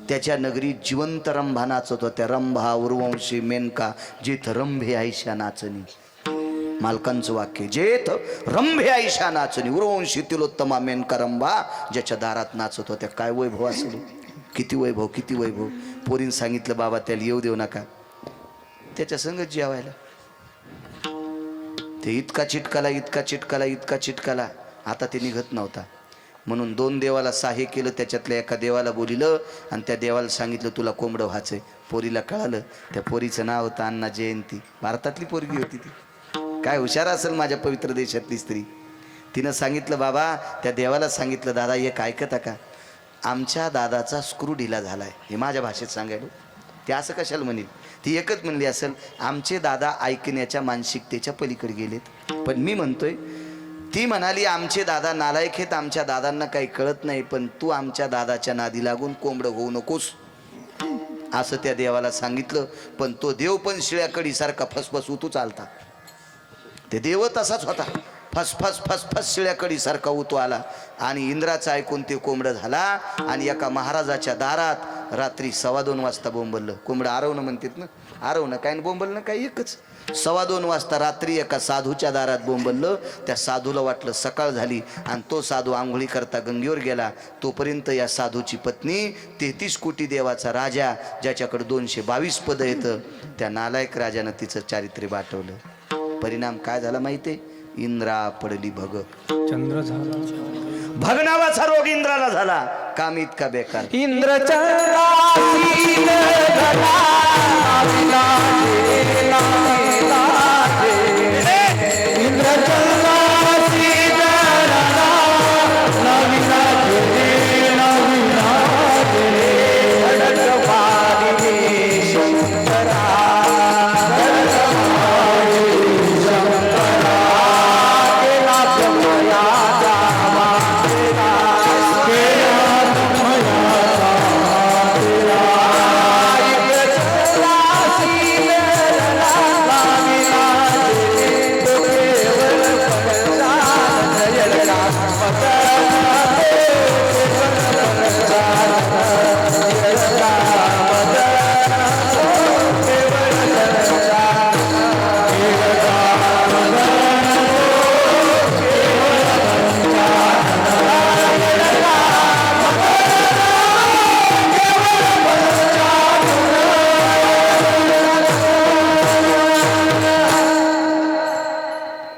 Speaker 1: त्याच्या नगरीत जिवंत रंभा नाचत होत्या. रंभा, उर्वंशी, मेनका, जिथ रंभे आयशा नाचणी. मालकांचं वाक्य, जेथ रंभे आईशा नाचणी उरवंशी तिलोत्तमा मेनका रंभा, ज्याच्या दारात नाचत होत्या. काय वैभव असेल, किती वैभव, किती वैभव. पोरीन सांगितलं बाबा त्याला येऊ देऊ नका, त्याच्या संगत जेवायला. ते इतका चिटकाला, इतका चिटकाला, इतका चिटकाला, आता ते निघत नव्हता. म्हणून 2 देवाला सहाय्य केलं. त्याच्यातल्या एका देवाला बोलिलं आणि त्या देवाला सांगितलं तुला कोंबडं व्हायचंय. पोरीला कळालं. त्या पोरीचं नाव होतं अण्णा जयंती. भारतातली पोरगी होती ती. काय हुशार असेल माझ्या पवित्र देशातली स्त्री. तिनं सांगितलं बाबा, त्या देवाला सांगितलं दादा एक ऐकता का, आमच्या दादाचा स्क्रू ढिला झालाय. हे माझ्या भाषेत सांगायला. ते असं कशाला म्हणेल, ती एकच म्हणली असेल, आमचे दादा ऐकण्याच्या मानसिकतेच्या पलीकडे गेलेत. पण मी म्हणतोय, ती म्हणाली आमचे दादा नालायक आहेत, आमच्या दादांना काही कळत नाही, पण तू आमच्या दादाच्या नादी लागून कोंबडं होऊ नकोस असं त्या देवाला सांगितलं. पण तो देव पण शिळ्याकडीसारखा फसफस उतू चालता. ते देव तसाच होता, फसफस फसफस शिळ्याकडीसारखा उतू आला. आणि इंद्राचं ऐकून ते कोंबडं झाला. आणि एका महाराजाच्या दारात रात्री 2:15 वाजता बोंबललं. कोंबडं आरवणं म्हणतात ना, आरवणं काय बोंबलणं काय एकच. 2:15 वाजता रात्री एका साधूच्या दारात बोंबललं. त्या साधूला वाटलं सकाळ झाली आणि तो साधू आंघोळी करता गंगेवर गेला. तोपर्यंत या साधूची पत्नी 33 कोटी देवाचा राजा, ज्याच्याकडे 222 पदं येतं, त्या नालायक राजानं तिचं चारित्र्य बाटवलं. परिणाम काय झाला माहितीये, इंद्रा पडली भग.
Speaker 2: चंद्र झाला,
Speaker 1: भग नावाचा रोग इंद्राला झाला. काम इतका बेकार.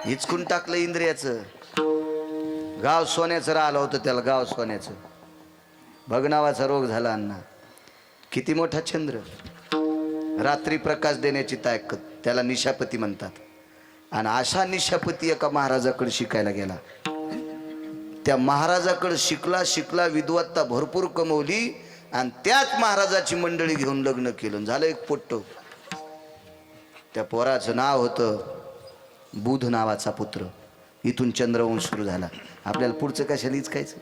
Speaker 1: हिचकून टाकलं इंद्रियाचं. गाव सोन्याचं राहिलं होतं त्याला, गाव सोन्याचं. भगनावाचा रोग झाला अण्णा. किती मोठा चंद्र, रात्री प्रकाश देण्याची ताकद, त्याला निशापती म्हणतात. आणि अशा निशापती एका महाराजाकडे शिकायला गेला. त्या महाराजाकडे शिकला शिकला, विद्वत्ता भरपूर कमवली आणि त्याच महाराजाची मंडळी घेऊन लग्न केलं. झालं एक पोट्ट. त्या पोराचं नाव होतं बुध नावाचा पुत्र. इथून चंद्रवंश सुरू झाला. आपल्याला पुढचं कशाला इचकायचं,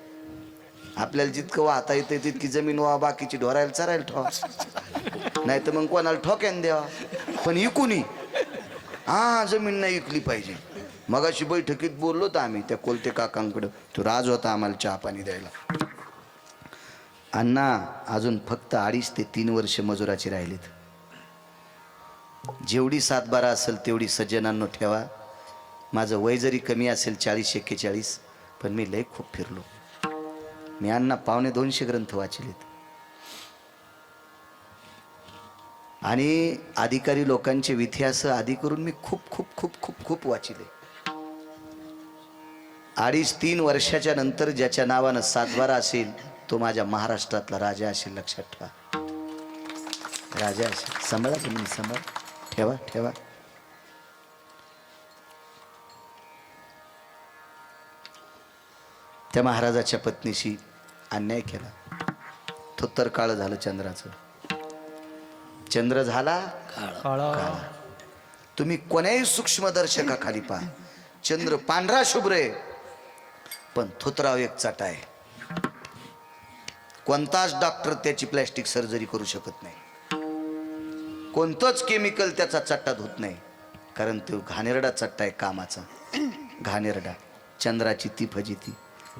Speaker 1: आपल्याला जितकं वाहता येतं तितकी जमीन व्हा, बाकीची ढोरायला चरायला ठेवा, नाही तर मग कोणाला ठोक्यान द्यावा. पण इकूनी जमीन नाही इकली पाहिजे. मगाशी बैठकीत बोललो तर आम्ही त्या कोलते काकांकडं, तो राज होता आम्हाला चहा पाणी द्यायला. अण्णा अजून फक्त 2.5 ते 3 वर्ष मजुराची राहिलीत. जेवढी 7-12 असेल तेवढी सज्जनांनो ठेवा. माझं वय जरी कमी असेल 40-41, पण मी लय खूप फिरलो. मी अण्णा 250 ग्रंथ वाचलेत. आणि अधिकारी लोकांचे इतिहास आधी करून मी खूप खूप खूप खूप खूप वाचले. 2.5-3 वर्षाच्या नंतर ज्याच्या नावानं 7-12 असेल तो माझ्या महाराष्ट्रातला राजा असेल. लक्षात ठेवा, राजा असेल. सांभाळा तुम्ही, सांभाळ, ठेवा ठेवा. त्या महाराजाच्या पत्नीशी अन्याय केला. थोत्तर काळ झालं चंद्राचं. चंद्र झाला
Speaker 2: काळा.
Speaker 1: तुम्ही कोण्याही सूक्ष्मदर्शकाखाली पहा, चंद्र पांढरा शुभ्र आहे, पण थोतराव एक चटा आहे. कोणताच डॉक्टर त्याची प्लॅस्टिक सर्जरी करू शकत नाही. कोणतंच केमिकल त्याचा चट्टा धुत नाही, कारण तो घाणेरडा चट्टा आहे कामाचा. घाणेरडा. चंद्राची ती फजिती.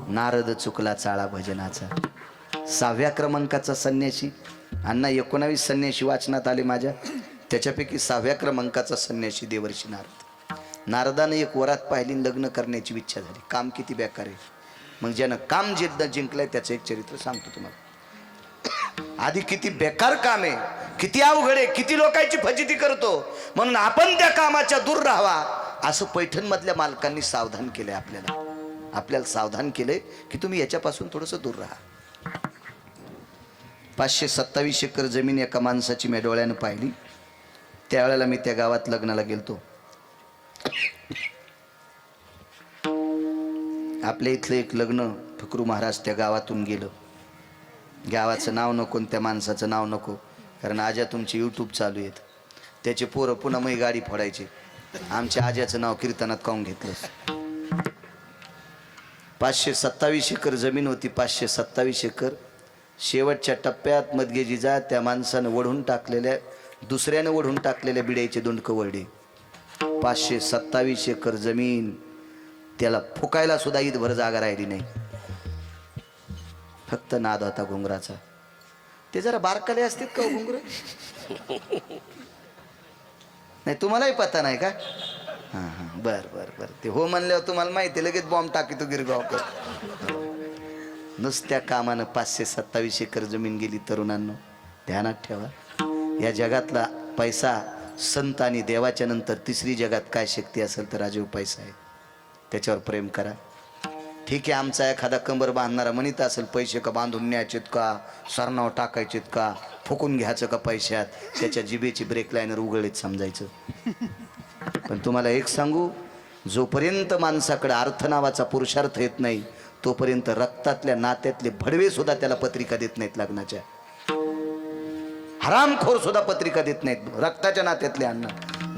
Speaker 1: नारद चुकला चाळा भजनाचा. 6व्या क्रमांकाचा संन्यासी. अण्णा 19 संन्यासी वाचनात आले माझ्या, त्याच्यापैकी 6व्या क्रमांकाचा संन्यासी देवर्षी नारद. नारदाने एक वरात पाहिली आणि लग्न करण्याची इच्छा झाली. काम किती बेकार आहे. मग ज्यानं काम जिंकलंय त्याचं एक चरित्र सांगतो तुम्हाला. आधी किती बेकार काम आहे, किती अवघड आहे, किती लोकांची फजिती करतो. म्हणून आपण त्या कामाच्या दूर राहावा असं पैठण मधल्या मालकांनी सावधान केलंय. आपल्याला सावधान केलंय की तुम्ही याच्यापासून थोडंसं दूर राहा. 527 एकर जमीन एका माणसाची मी डोळ्यानं पाहिली. त्यावेळेला मी त्या गावात लग्नाला गेलतो. आपल्या इथलं एक लग्न फकरू महाराज त्या गावातून गेलं. गावाचं नाव नको, त्या माणसाचं नाव नको, कारण आज्या तुमचे यूट्यूब चालू आहेत. त्याचे पोरं पुन्हा मग गाडी फोडायचे. आमच्या आज्याचं नाव कीर्तनात काऊन घेतलं. 527 एकर जमीन होती. 527 एकर. शेवटच्या टप्प्यात मदगेजीजा त्या माणसानं वढून टाकलेल्या, दुसऱ्यानं वढून टाकलेल्या बिड्याचे दोंडकं वळले. 527 एकर जमीन, त्याला फुकायला सुद्धा ईदभर जागा राहिली नाही. फक्त नाद होता घुंगराचा. ते जरा बारकाले असतात का घुंगर? नाही तुम्हालाही पता नाही का? हां हां, बर बर बर. ते हो म्हणल्यावर तुम्हाला माहिती, लगेच बॉम्ब टाकी तो गिरगावकर. नुसत्या कामानं 527 एकर जमीन गेली. तरुणांनो ध्यानात ठेवा, या जगातला पैसा संत आणि देवाच्या नंतर तिसरी जगात काय शक्ती असेल तर राजीव पैसा आहे. त्याच्यावर प्रेम करा. ठीक आहे, आमचा एखादा कंबर बांधणारा म्हणत असेल पैसे का बांधून न्यायचेत का, सरनाव टाकायचेत का, फुकून घ्यायचं का पैशात, त्याच्या जिभेची ब्रेक लाईनर उघडीत समजायचं. पण तुम्हाला एक सांगू, जोपर्यंत माणसाकडे अर्थ नावाचा पुरुषार्थ येत नाही तोपर्यंत रक्तातल्या नात्यातले भडवे सुद्धा त्याला पत्रिका देत नाहीत लग्नाच्या. हरामखोर सुद्धा पत्रिका देत नाहीत रक्ताच्या नात्यातले अण्णा.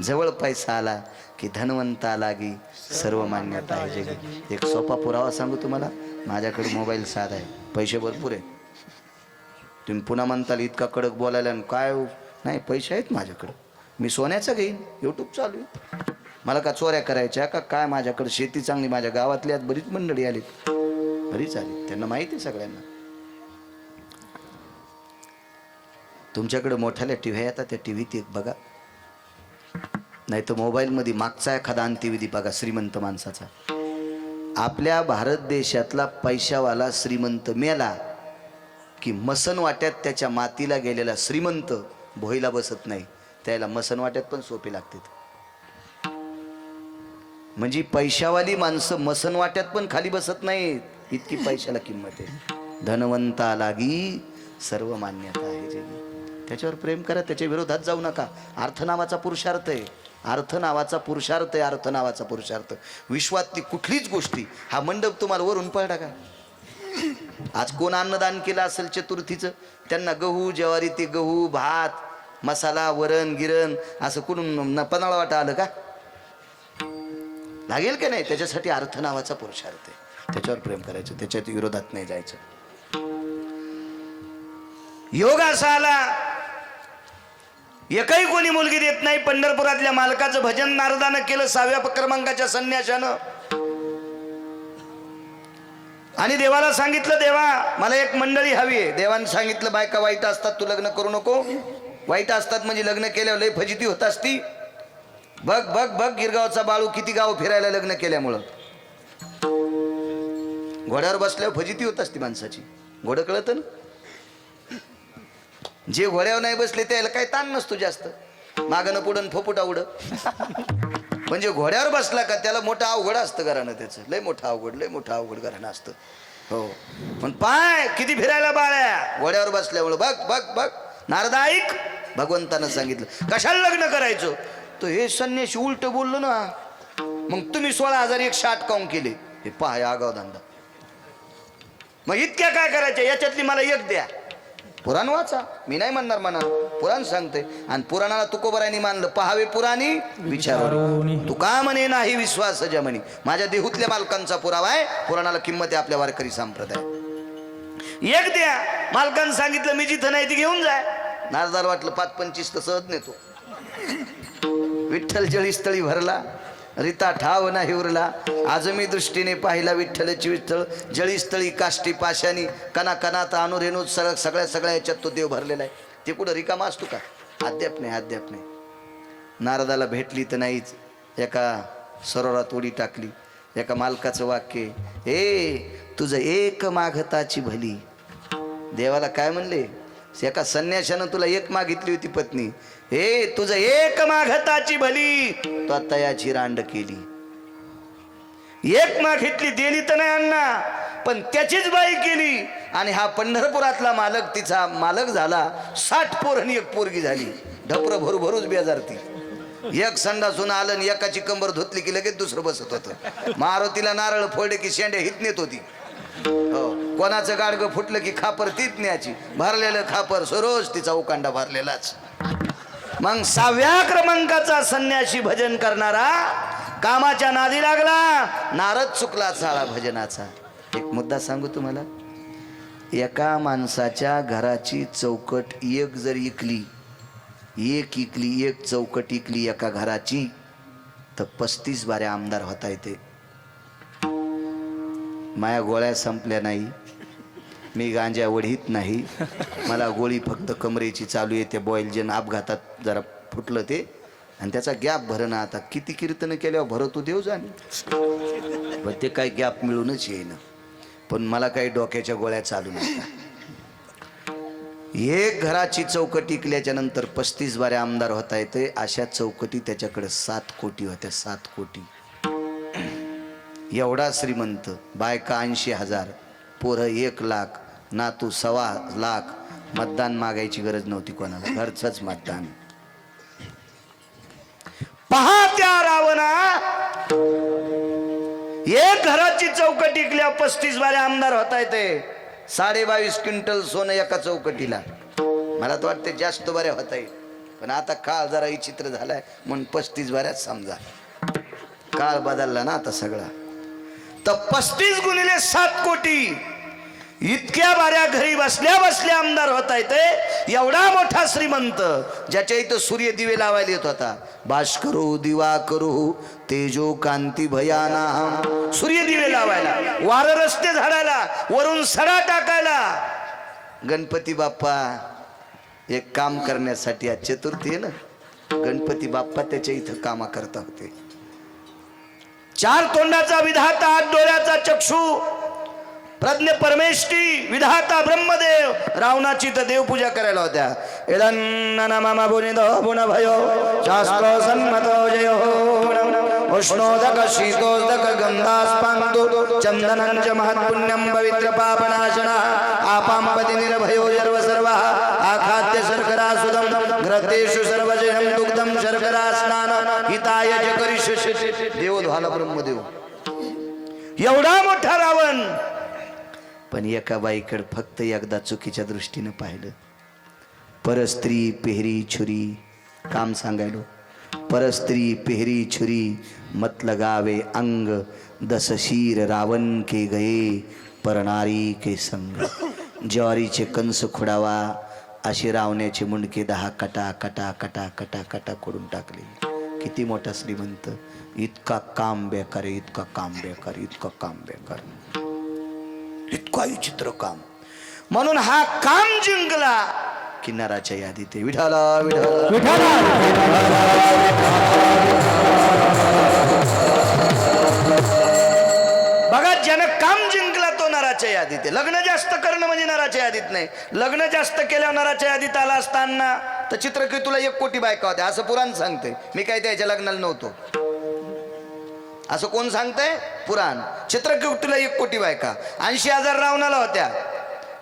Speaker 1: जवळ पैसा आला की धनवंता लागी सर्व मान्यता आहे जगी. एक सोपा पुरावा सांगू तुम्हाला. माझ्याकडे मोबाईल साधा आहे, पैसे भरपूर आहेत. तुम्ही पुन्हा म्हणताल इतका कडक बोलायला काय नाही, पैसे आहेत माझ्याकडं. मी सोन्याचं घेईन. यूट्यूब चालू आहे. मला का चोऱ्या करायच्या का काय? माझ्याकडे शेती चांगली. माझ्या गावातली आज बरीच मंडळी आलीत, बरीच आली. त्यांना माहिती आहे सगळ्यांना. तुमच्याकडे मोठ्याल्या टीव्ही येतात, त्या टीव्हीत एक बघा, नाही तर मोबाईलमध्ये मागचा एखादा अंत्यविधी बघा श्रीमंत माणसाचा. आपल्या भारत देशातला पैशावाला श्रीमंत मेला की मसन वाट्यात त्याच्या मातीला गेलेला श्रीमंत भोईला बसत नाही. त्याला मसन वाट्यात पण सोपे लागतात. म्हणजे पैशावाली माणसं मसन वाट्यात पण खाली बसत नाहीत, इतकी पैशाला किंमत आहे. धनवंता लागी सर्व मान्यता आहे जगी. त्याच्यावर प्रेम करा, त्याच्या विरोधात जाऊ नका. अर्थ नावाचा पुरुषार्थ आहे. अर्थ नावाचा पुरुषार्थ आहे. अर्थ नावाचा पुरुषार्थ. विश्वातली कुठलीच गोष्टी, हा मंडप तुम्हाला वरून पडला का? आज कोण अन्नदान केलं असेल चतुर्थीचं, त्यांना गहू ज्वारी, ते गहू भात मसाला वरण गिरण असं कुठून पन्हाळा वाटा आलं का? लागेल का नाही? त्याच्यासाठी अर्थ नावाचा पुरुषार्थ आहे. त्याच्यावर प्रेम करायचं, त्याच्यात विरोधात नाही जायचं. योग असा आला, एकही कोणी मुलगी देत नाही. पंढरपुरातल्या मालकाचं भजन नारदानं केलं 6व्या क्रमांकाच्या संन्याशानं. आणि देवाला सांगितलं, देवा मला एक मंडळी हवी आहे. देवाने सांगितलं, बायका वाईट असतात, तू लग्न करू नको. वाईट असतात म्हणजे लग्न केल्यावर लय फजिती होत असती. बघ बघ बघ गिरगावचा बाळू किती गाव फिरायला लग्न केल्यामुळं. घोड्यावर बसल्यावर फजिती होत असती माणसाची. घोडं कळतं ना. जे घोड्यावर नाही बसले त्याला काही ताण नसतो जास्त. मागणं पुढं फोपुटा उड. म्हणजे घोड्यावर बसला का त्याला मोठं अवघड असतं घरानं. त्याचं लय मोठं अवघड घरानं असतं. हो, पण पाय किती फिरायला बाळ्या घोड्यावर बसल्यामुळं. बघ बघ बघ नारदा ऐक, भगवंतानं सांगितलं कशाला लग्न करायचं. तो हे संन्याशी उलट बोललो ना, मग तुम्ही 16,160 काउंट केले. हे पहा आगाव धंदा. मग इतक्या काय करायच्या, याच्यातली मला एक द्या. पुराण वाचा, मी नाही म्हणणार म्हणा, पुराण सांगते. आणि पुराणाला तुकोबरायांनी मानलं, पहावे पुराणी विचारू तुका म्हणे नाही विश्वास जमनी. माझ्या देहूतल्या मालकांचा पुरावा आहे. पुराणाला किंमत आहे आपल्या वारकरी संप्रदाय. एक द्या. मालकानं सांगितलं मी जिथं नाही ती घेऊन जाय. नारदाला वाटलं 5-25 तर सहज नेतो. विठ्ठल जळीस्थळी भरला, रिता ठाव नाही उरला. आजमी दृष्टीने पाहिला विठ्ठलची विठ्ठल. जळीस्थळी काष्टी पाशानी कना कनात अनुरेणू सगळ्या याच्यात तो देव भरलेला आहे. ते कुठं रिकामा असतो का? अद्याप नाही. नारदाला भेटली तर नाहीच. एका सरोवरात उडी टाकली. एका मालकाचं वाक्य, ए तुझं एक मागताची भली. देवाला काय म्हणले? एका संन्याशानं तुला एक मागितली होती पत्नी, हे तुझं एक मागताची भली, तो तयाची रांड केली. एक मागितली, दिली तर नाही अण्णा, पण त्याचीच बाई केली. आणि हा पंढरपुरातला मालक तिचा मालक झाला. 60 पोरणी एक पोरगी झाली. ढपर भरूच बेजारती. एक संडासून आलं आणि एकाची कंबर धुतली की लगेच दुसरं बसत होतं. मारुतीला नारळ फोडले की शेंड्या हित नेत होती. हो, कोणाचं गाडगं फुटलं की खापर तीच न्यायची. भरलेलं खापर सरोज तिचा उकांडा भरलेलाच. मग 6व्या क्रमांकाचा संन्यासी भजन करणारा कामाच्या नादी लागला. नारद चुकला चाळा भजनाचा. एक मुद्दा सांगू तुम्हाला, एका माणसाच्या घराची चौकट एक जर इकली, एक चौकट इकली एका घराची, तर 35 बारे आमदार होता येते. माया गोळ्या संपल्या नाही, मी गांजा वढीत नाही, मला गोळी फक्त कमरेची चालू आहे. ते बॉयलजन अपघातात जरा फुटलं ते, आणि त्याचा गॅप भरणं. आता किती कीर्तन केल्यावर भरतो देव जाणे, पण ते काही गॅप मिळूनच येईन. पण मला काही डोक्याच्या गोळ्या चालू नसतात. एक घराची चौकट टिकल्याच्या नंतर 35 बारे आमदार होता येते. अशा चौकटी त्याच्याकडे 7 कोटी होत्या. 7 कोटी. एवढा श्रीमंत. बायका 80,000, पोरं 1 लाख, नातू 1.25 लाख. मतदान मागायची गरज नव्हती कोणाला, घरचंच मतदान. पहा त्या रावणा, एक घराची चौकट टिकल्या 35 बारे आमदार होता येते. 22.5 क्विंटल सोनं एका चौकटीला. मला तर वाटतं जास्त बऱ्या होता येईल, पण आता काळ जरा विचित्र झालाय म्हणून 35 बाऱ्याच समजा. काळ बदलला ना आता सगळा. तर 35 गुणिले 7 कोटी इतक्या बाऱ्या घरी बसल्या बसल्या आमदार होता येते. एवढा मोठा श्रीमंत, ज्याच्या इथं सूर्य दिवे लावायला येत होता. भास्करो दिवा करू तेजो कांती भयाना. सूर्य दिवे लावायला, वार रस्ते झाडायला, वरून सडा टाकायला. गणपती बाप्पा एक काम करण्यासाठी, आज चतुर्थी आहे ना, गणपती बाप्पा त्याच्या इथं कामा करता होते. 4 तोंडाचा विधाता, 8 डोळ्याचा चक्षु, प्रज्ञ परमेष्ठी, विधाता ब्रह्मदेव. रावणाची तर देवपूजा करायला होत्या. मामा बोनिदो बुण भयो शास्त्र सन्मतो जयो. उष्णोदक शीतोदक गंधास्पांतु चंदनं च महत्पुण्यं पवित्र पापनाशना. आपांपति निर्भयो सर्व सर्वा आखाद्य शर्करा सुदं घृतेषु सर्वजनं दुग्धं शर्करा स्नान हिताय च करिष्यसि. देव झाला ब्रह्मदेव. एवढा मोठा रावण. पण एका बाईकडे फक्त एकदा चुकीच्या दृष्टीनं पाहिलं. परस्त्री पेहरी छुरी, काम सांगायलो. परस्त्री पेहरी छुरी मत लगावे अंग, 10 शीर रावण के गये परनारी के संग. ज्वारीचे कंस खुडावा अशी रावण्याचे मुंडके 10 कटा कटा कटा कटा कटा खोडून टाकले. किती मोठा श्रीमंत. इतका काम बेकार, इतका काम बेकार, इतका काम बेकार, इतका विचित्र काम. म्हणून हा काम जिंकला की नराच्या यादीत आहे. विठाला विठाला बघा, ज्यानं काम जिंकला तो नराच्या यादीत आहे. लग्न जास्त करणं म्हणजे नराच्या यादीत नाही. लग्न जास्त केल्यावर नराच्या यादीत आला असताना तर चित्रकेतूला 1 कोटी बायका होत्या असं पुराण सांगते. मी काय त्याच्या लग्नाला नव्हतो, असं कोण सांगतंय? पुराण. चित्रकेतूला 1 कोटी बायका, 80,000 रावणाला होत्या,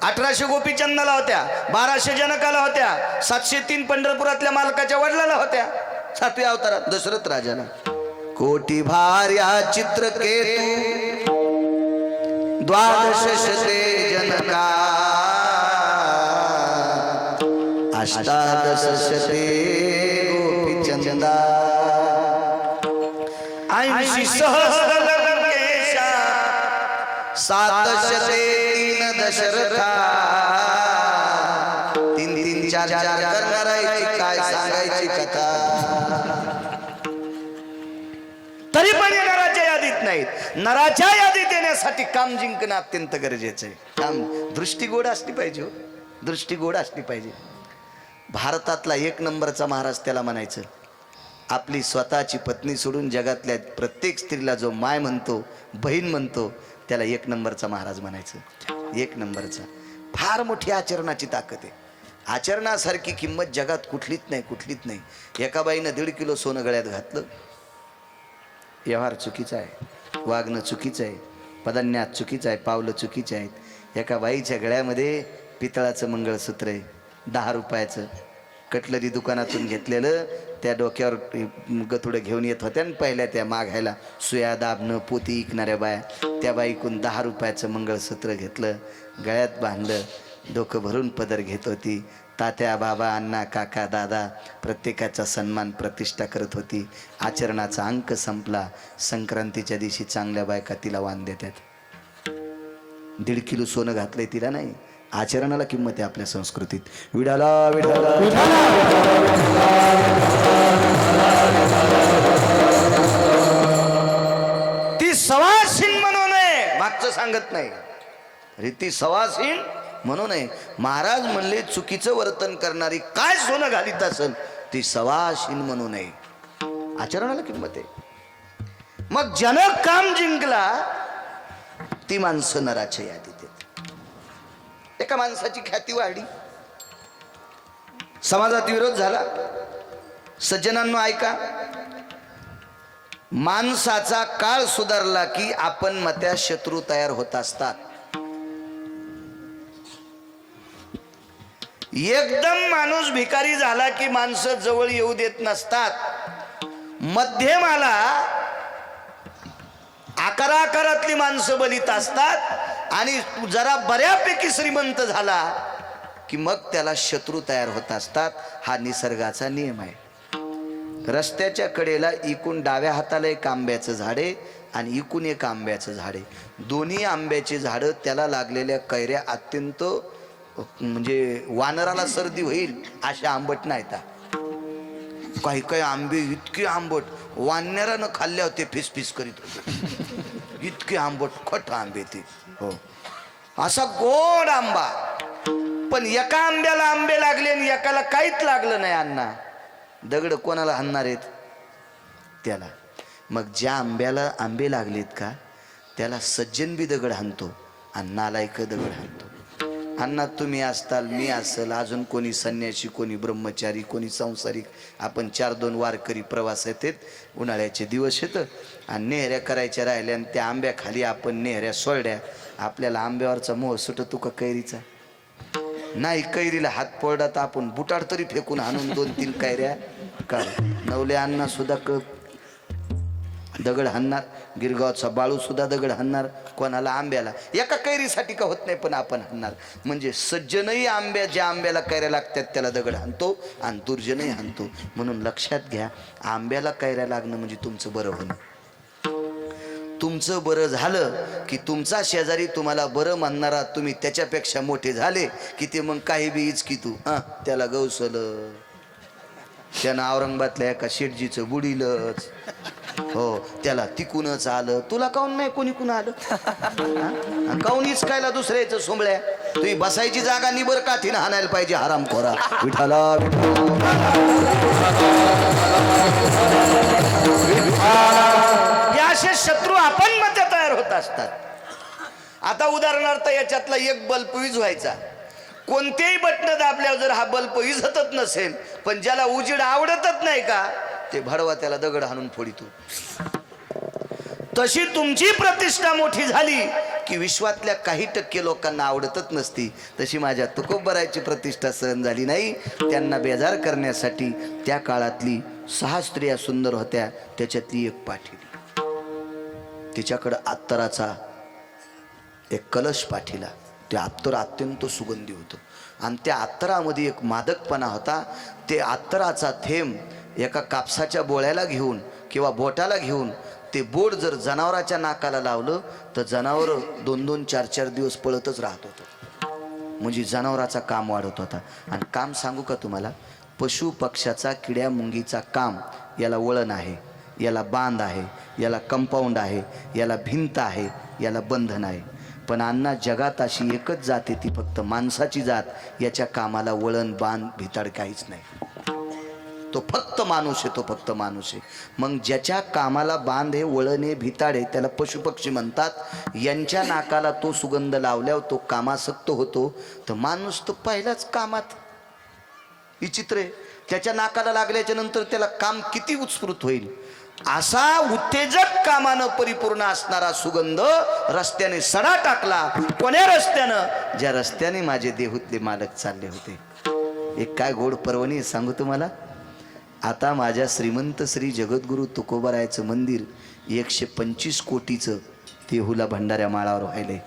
Speaker 1: 1800 गोपीचंदाला होत्या, 1200 जनकाला होत्या, 703 पंढरपुरातल्या मालकाच्या वडिलाला होत्या, 7व्या अवतारात दशरथ राजाला. कोटी भार्या चित्रकेतू 12 शते जनका 18 शते गोपीचंदा 80 सहस्र लंकेशा 7 शते 3 दशरथा. 3 4 करणारायची काय सांगायची कथा. तरी पण नराच्या यादीत नाहीत. नराच्या यादीत येण्यासाठी काम जिंकणं अत्यंत गरजेचं आहे. काम दृष्टी गोड असली पाहिजे. दृष्टी गोड असली पाहिजे. भारतातला 1 नंबरचा महाराज त्याला म्हणायचं. आपली स्वतःची पत्नी सोडून जगातल्या प्रत्येक स्त्रीला जो माय म्हणतो, बहीण म्हणतो, त्याला एक नंबरचा महाराज म्हणायचं. एक नंबरचा. फार मोठी आचरणाची ताकद आहे. आचरणासारखी किंमत जगात कुठलीच नाही, कुठलीच नाही. एका बाईनं 1.5 किलो सोनं गळ्यात घातलं. व्यवहार चुकीचा आहे, वागणं चुकीचं आहे, पदान्यात चुकीचं आहे, पावलं चुकीचे आहेत. एका बाईच्या गळ्यामध्ये पितळाचं मंगळसूत्र आहे, 10 रुपयाचं, कटलरी दुकानातून घेतलेलं. त्या डोक्यावर गथुडं घेऊन येत होत्या आणि पहिल्या त्या मागायला सुया दाबणं पोती इकणाऱ्या बाया. त्या बाईकून 10 रुपयाचं मंगळसूत्र घेतलं, गळ्यात बांधलं, डोकं भरून पदर घेत होती. तात्या, बाबा, अण्णा, काका, दादा प्रत्येकाचा सन्मान प्रतिष्ठा करत होती. आचरणाचा अंक संपला. संक्रांतीच्या दिवशी चांगल्या बायका तिला वाण देतात. 1.5 किलो सोनं घातलंय तिला नाही. आचरणाला किंमत आहे आपल्या संस्कृतीत. विडाला विडाला ती सवासीन म्हणू नये, मागचं सांगत नाही. रीती सवासीन म्हणू नये. महाराज म्हणले चुकीचं वर्तन करणारी काय सोनं घालीत असेल ती सवासीन म्हणू नये. आचरणाला किंमत आहे. मग ज्यानं काम जिंकला ती माणसं नराच्या यादीत आहेत. एका माणसाची ख्याती वाढली, समाजात विरोध झाला. सज्जनांनो ऐका, माणसाचा काळ सुधारला की आपण मत्या शत्रू तयार होत असतात. एकदम माणूस भिकारी झाला की माणसं जवळ येऊ देत नसतात. मध्यमाला आकारातली माणसं बलित असतात आणि जरा बऱ्यापैकी श्रीमंत झाला की मग त्याला शत्रू तयार होत असतात. हा निसर्गाचा नियम आहे. रस्त्याच्या कडेला इकून डाव्या हाताला एक आंब्याचं झाड आहे आणि इकून एक आंब्याचं झाड आहे. दोन्ही आंब्याची झाडं त्याला लागलेल्या कैऱ्या अत्यंत म्हणजे वानराला सर्दी होईल अशा आंबट नाहीत. काही काही आंबे इतके आंबट वानरानं खाल्ले होते, फिसफिस करीत होते. इतके आंबट खट आंबे ते. हो, असा गोड आंबा. पण एका आंब्याला आंबे लागले आणि एकाला काहीच लागलं नाही. अण्णा दगड कोणाला हाणणार आहेत? त्याला. मग ज्या आंब्याला आंबे लागलेत का त्याला सज्जन बी दगड हाणतो आणि नालायक दगड हाणतो. अण्णा तुम्ही असताल, मी असेल, अजून कोणी संन्यासी, कोणी ब्रह्मचारी, कोणी संसारिक. आपण 4-2 वारकरी प्रवास येतात. उन्हाळ्याचे दिवस येतं आणि नेहऱ्या करायच्या राहिल्या आणि त्या आंब्याखाली आपण नेहऱ्या सोडल्या. आपल्याला आंब्यावरचा मोह सुटतो का कैरीचा? नाही. कैरीला हात पडला तर आपण बुटाड तरी फेकून आणून 2-3 कैऱ्या काढ. नवले अण्णा सुद्धा दगड हाणणार. गिरगावचा बाळू सुद्धा दगड हाणणार. कोणाला? आंब्याला. एका कैरीसाठी का होत नाही पण आपण हाणणार. म्हणजे सज्जनही ज्या आंब्याला कैऱ्या लागतात त्याला दगड हाणतो आणि दुर्जनही हाणतो. म्हणून लक्षात घ्या, आंब्याला कैऱ्या लागणं म्हणजे तुमचं बरं होणं. तुमचं बरं झालं की तुमचा शेजारी तुम्हाला बरं म्हणणारा, तुम्ही त्याच्यापेक्षा मोठे झाले की ते मग काही बी इचकी तू त्याला गवसलं, त्यानं औरंगाबादल्या एका शेटजीचं बुडीलच, हो त्याला तिकूनच आलं, तुला काऊन नाही कोणी कुण आलं? काऊन इचकायला दुसऱ्याचं सोंबळ्या? तुम्ही बसायची जागा निबर काठीनं हाणायला पाहिजे हरामखोरा. विठाला असे शत्रू आपण मध्ये तयार होत असतात. आता उदाहरणार्थ याच्यातला एक बल्ब वीज व्हायचा. कोणतेही बटन दाबल्यावर जर हा बल्ब विझतच नसेल, पण ज्याला उजेड आवडतच नाही का ते भडवा त्याला दगड हाणून फोडितो. तशी तुमची प्रतिष्ठा मोठी झाली की विश्वातल्या काही टक्के लोकांना आवडतच नसती. तशी माझ्या तुकोबरायची प्रतिष्ठा सहन झाली नाही. त्यांना बेजार करण्यासाठी त्या काळातली 6 स्त्रिया सुंदर होत्या. त्याच्यातली एक पाठीली. तिच्याकडं अत्तराचा एक कलश पाठीला. ते अत्तर अत्यंत सुगंधी होतं आणि त्या अत्तरामध्ये एक मादकपणा होता. ते अत्तराचा थेंब एका कापसाच्या बोळ्याला घेऊन किंवा बोटाला घेऊन ते बोट जर जनावराच्या नाकाला लावलं तर जनावर 2-2, 4-4 दिवस पळतच राहत होतं. म्हणजे जनावराचा काम वाढत होता. आणि काम सांगू का तुम्हाला, पशु पक्ष्याचा, किड्या मुंगीचा काम, याला वळण आहे, याला बांध आहे, याला कंपाऊंड आहे, याला भिंत आहे, याला बंधन आहे. पण अण्णा जगात अशी एकच जात आहे, ती फक्त माणसाची जात. याच्या कामाला वळण, बांध, भिताड काहीच नाही. तो फक्त माणूस आहे, तो फक्त माणूस आहे. मग ज्याच्या कामाला बांध आहे, वळण आहे, भिताड आहे, त्याला पशुपक्षी म्हणतात. यांच्या नाकाला तो सुगंध लावल्यावर तो कामासक्त होतो. तर माणूस तो पहिलाच कामात विचित्र आहे. त्याच्या नाकाला लागल्याच्या नंतर त्याला काम किती उत्स्फूर्त होईल. असा उत्तेजक कामानं परिपूर्ण असणारा सुगंध रस्त्याने सडा टाकला. कोण्या रस्त्यानं? ज्या रस्त्याने माझे देहूतले मालक चालले होते. एक काय गोड पर्वणी सांगू तुम्हाला. आता माझ्या श्रीमंत श्री जगद्गुरु तुकोबारायचं मंदिर 125 कोटीचं देहूला भंडाऱ्या माळावर व्हायलंय.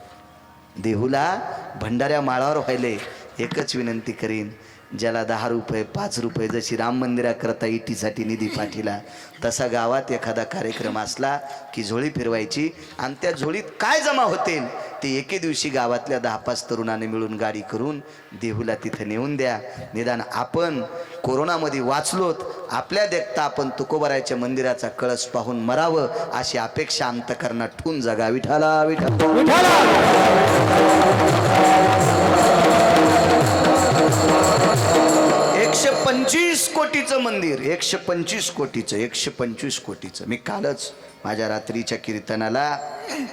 Speaker 1: देहूला भंडाऱ्या माळावर व्हायलंय. एकच विनंती करीन, ज्याला 10 रुपये 5 रुपये जशी राम मंदिराकरता इटीसाठी निधी पाठीला, तसा गावात एखादा कार्यक्रम असला की झोळी फिरवायची आणि त्या झोळीत काय जमा होतील ते एके दिवशी गावातल्या 10-5 तरुणाने मिळून गाडी करून देहूला तिथं नेऊन द्या. निदान आपण कोरोनामध्ये वाचलोत, आपल्या देखता आपण तुकोबारायच्या मंदिराचा कळस पाहून मरावं अशी अपेक्षा अंतकरणात ठेवून जगा. विठाला विठाला. 125 कोटीचं मंदिर, 125 कोटीचं, 125 कोटीचं. मी कालच माझ्या रात्रीच्या कीर्तनाला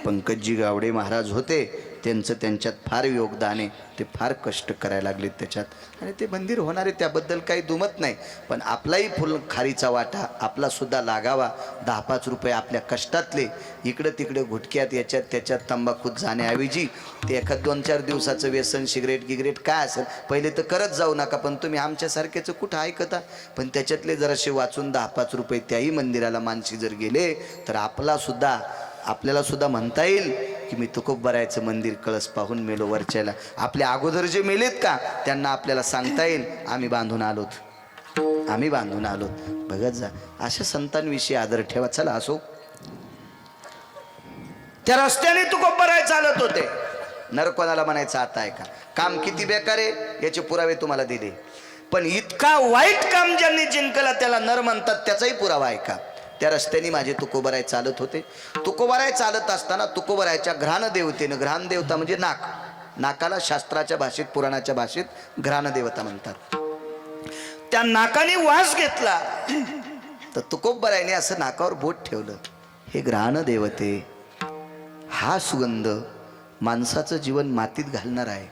Speaker 1: पंकजी गावडे महाराज होते, त्यांचं त्यांच्यात फार योगदान आहे. ते फार कष्ट करायला लागले त्याच्यात आणि ते मंदिर होणार आहे, त्याबद्दल काही दुमत नाही. पण आपलाही फुल खारीचा वाटा आपला सुद्धा लागावा. 10-5 रुपये आपल्या कष्टातले इकडं तिकडे घुटक्यात याच्यात त्याच्यात तंबाखूत जाण्याऐवजी ते एखाद 2-4 दिवसाचं व्यसन, सिगरेट गिगरेट काय असेल पहिले तर करत जाऊ नका. पण तुम्ही आमच्यासारख्याचं कुठं ऐकता. पण त्याच्यातले जरासे वाचून 10-5 रुपये त्याही मंदिराला मानसी जर गेले तर आपल्याला सुद्धा म्हणता येईल की मी तुकोबारायचं मंदिर कळस पाहून मेलो वरच्याला. आपल्या अगोदर जे मेलेत का त्यांना आपल्याला सांगता येईल आम्ही बांधून आलोत, आम्ही बांधून आलोत. बघत जा, अशा संतांविषयी आदर ठेवा. चला असो, त्या रस्त्याने तुकोबाराय चालत होते. नर कोणाला म्हणायचं आता आहे का? काम किती बेकार आहे याचे पुरावे तुम्हाला दिले. पण इतका वाईट काम ज्यांनी जिंकला त्याला नर म्हणतात, त्याचाही पुरावा आहे का? त्या रस्त्याने माझे तुकोबाराय चालत होते. तुकोबाराय चालत असताना तुकोबारायच्या घ्राण देवतेनं, घ्राण देवता म्हणजे नाक, नाकाला शास्त्राच्या भाषेत पुराणाच्या भाषेत घ्राण देवता म्हणतात. त्या नाकाने वास घेतला तर तुकोबारायने असं नाकावर बोट ठेवलं. हे घ्राण देवते, हा सुगंध माणसाचं जीवन मातीत घालणार आहे.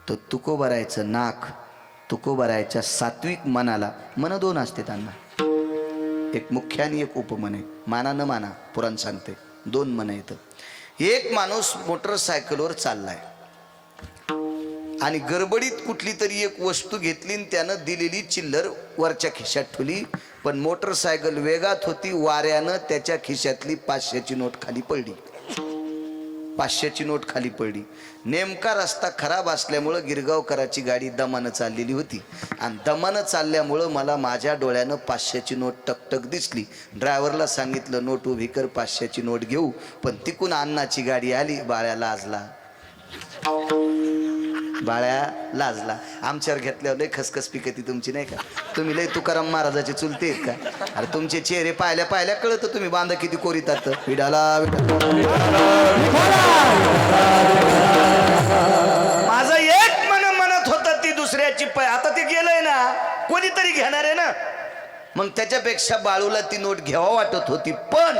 Speaker 1: तर तुकोबारायचं नाक तुकोबारायच्या सात्विक मनाला, मन 2 असते त्यांना, एक मुख्य आणि एक उपमन आहे. माना न माना पुराण सांगते 2 मन येतं. एक माणूस मोटरसायकलवर चाललाय आणि गडबडीत कुठली तरी एक वस्तू घेतली आणि त्यानं दिलेली चिल्लर वरच्या खिशात ठेवली. पण मोटरसायकल वेगात होती, वाऱ्यानं त्याच्या खिशातली 500ची नोट खाली पडली. 500ची नोट खाली पडली. नेमका रस्ता खराब असल्यामुळं गिरगावकराची गाडी दमानं चाललेली होती आणि दमानं चालल्यामुळं मला माझ्या डोळ्यानं 500ची नोट टकटक दिसली. ड्रायव्हरला सांगितलं नोट उभी कर, 500ची नोट घेऊ. पण तिकून अण्णाची गाडी आली. बाळ्या लाजला, बाळ्या लाजला. आमच्यावर घेतल्यावर लय खसखस पिकती तुमची नाही का? तुम्ही लय तुकाराम महाराजाचे चुलते आहेत का? अरे तुमचे चेहरे पाहिल्या पाहिल्या कळतं तुम्ही बांधा किती कोरीतात. विडाला माझं एक मन म्हणत होतं ती दुसऱ्याची आता ते गेलंय ना, कोणीतरी घेणार आहे ना. मग त्याच्यापेक्षा बाळूला ती नोट घ्यावा वाटत होती. पण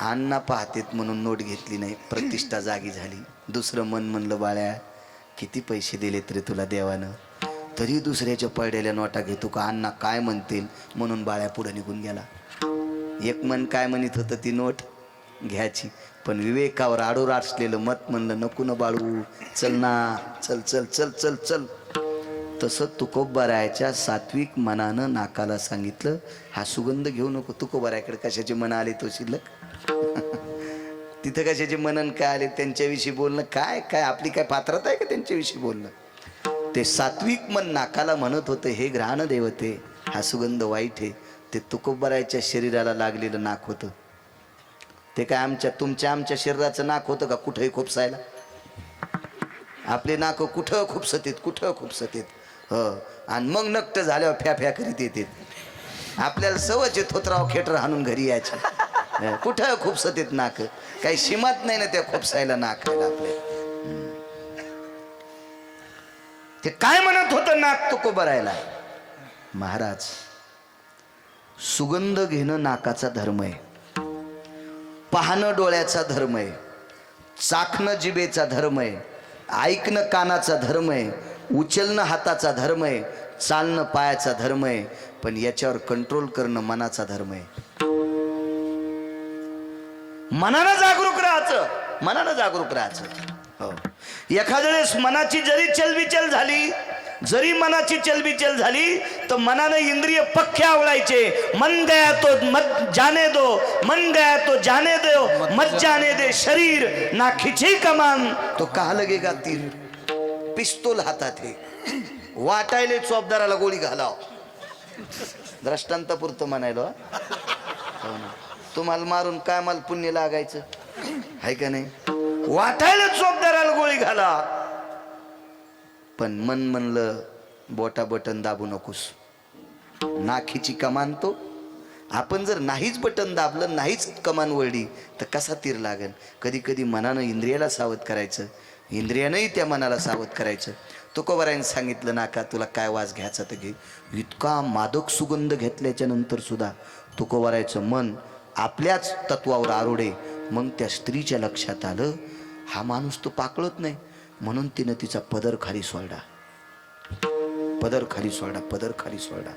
Speaker 1: अण्णा पाहतेत म्हणून नोट घेतली नाही. प्रतिष्ठा जागी झाली. दुसरं मन म्हणलं बाळ्या किती पैसे दिले तरी तुला देवानं, तरी दुसऱ्याच्या पडलेल्या नोटा घेतो का? अण्णा काय म्हणतील म्हणून बाळ्या पुढे निघून गेला. एक मन काय म्हणत होतं ती नोट घ्यायची, पण विवेकावर आडोर असलेलं मत म्हणलं नको ना बाळू, चल ना, चल चल चल चल चल. तसं तुकोबारायच्या सात्विक मनानं नाकाला सांगितलं हा सुगंध घेऊ नको. तुकोबारायकडे कशाचे मन आले तो शिल्लक तिथं कशाचे मनन काय आले त्यांच्याविषयी बोलणं काय काय आपली काय पात्रता आहे का त्यांच्याविषयी बोलणं? ते सात्विक मन नाकाला म्हणत होतं हे घ्राण देवते, हा सुगंध वाईट आहे. ते तुकोबारायच्या शरीराला लागलेलं नाक होतं. ते काय आमच्या शरीराचं नाक होतं का कुठंही खुपसायला? आपले नाक कुठं खुपसतेत आणि मग नक्ट झाल्यावर फ्या फ्या करीत येते. आपल्याला सवच थोत्राव खेटर हाणून घरी यायचे. कुठं खुपसतेत नाक, काही सीमात नाही ना त्या खुपसायला नाकायला आपल्या. ते काय म्हणत होतं नाक तुकोबारायला? महाराज, सुगंध घेणं नाकाचा धर्म आहे, पाहणं डोळ्याचा धर्म आहे, चाखणं जिभेचा धर्म आहे, ऐकणं कानाचा धर्म आहे, उचलणं हाताचा धर्म आहे, चालणं पायाचा धर्म आहे, पण याच्यावर कंट्रोल करणं मनाचा धर्म आहे. मनानं जागरूक राहायचं, मनानं जागरूक राहायचं. हो, एखाद्या वेळेस मनाची जरी चलबिचल झाली, जरी मनाची चलबिचल झाली तर मनानं इंद्रिय पक्के आवडायचे. मन गया तो मत जाने दो, मन गया तो जाने दो, मत जाने दे शरीर ना खिची कमान तो कहा लगेगा तीर. पिस्तूल हातात हे, वाटायले चोपदाराला गोळी घालाव. दृष्टांतापुरतं म्हणायलो. हो ना, तुम्हाला मारून काय मला पुण्य लागायचं आहे का नाही? वाटायला चोपदाराला गोळी घाला, पण मन म्हणलं बोटा बटन दाबू नकोस, नाखीची कमान तो. आपण जर नाहीच बटन दाबलं, नाहीच कमान वळली तर कसा तीर लागेल? कधी कधी मनानं इंद्रियाला सावध करायचं, इंद्रियानंही त्या मनाला सावध करायचं. तुकोबारायनं सांगितलं, नाका तुला काय वास घ्यायचा तर घे. इतका मादक सुगंध घेतल्याच्या नंतर सुद्धा तुकोबारायचं मन आपल्याच तत्वावर आरोडे. मग त्या स्त्रीच्या लक्षात आलं, हा माणूस तो पाकळत नाही, म्हणून तिनं तिचा पदर खाली सोडला, पदर खाली सोडला, पदर खाली सोडला.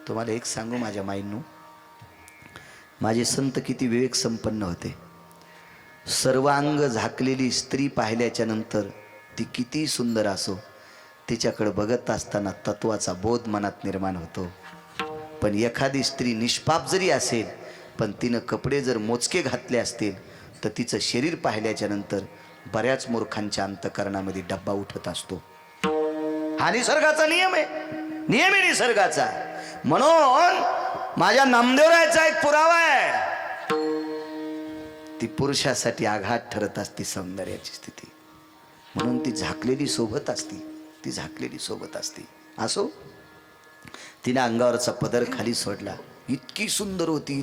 Speaker 1: तुम्हाला एक सांगू माझ्या माईंनो, माझे संत किती विवेक संपन्न होते. सर्वांग झाकलेली स्त्री पाहिल्याच्या नंतर ती किती सुंदर असो, तिच्याकडे बघत असताना तत्वाचा बोध मनात निर्माण होतो. पण एखादी स्त्री निष्पाप जरी असेल, पण तिनं कपडे जर मोजके घातले असतील तर तिचं शरीर पाहिल्याच्या नंतर बऱ्याच मूर्खांच्या अंतकरणामध्ये डब्बा उठत असतो. हा निसर्गाचा नियम आहे, नियम आहे निसर्गाचा. म्हणून माझ्या नामदेवरायाचा एक पुरावा आहे, ती पुरुषासाठी आघात ठरत असते सौंदर्याची स्थिती. म्हणून ती झाकलेली सोबत असती, ती झाकलेली सोबत असती. असो, तिने अंगावरचा पदर खाली सोडला, इतकी सुंदर होती.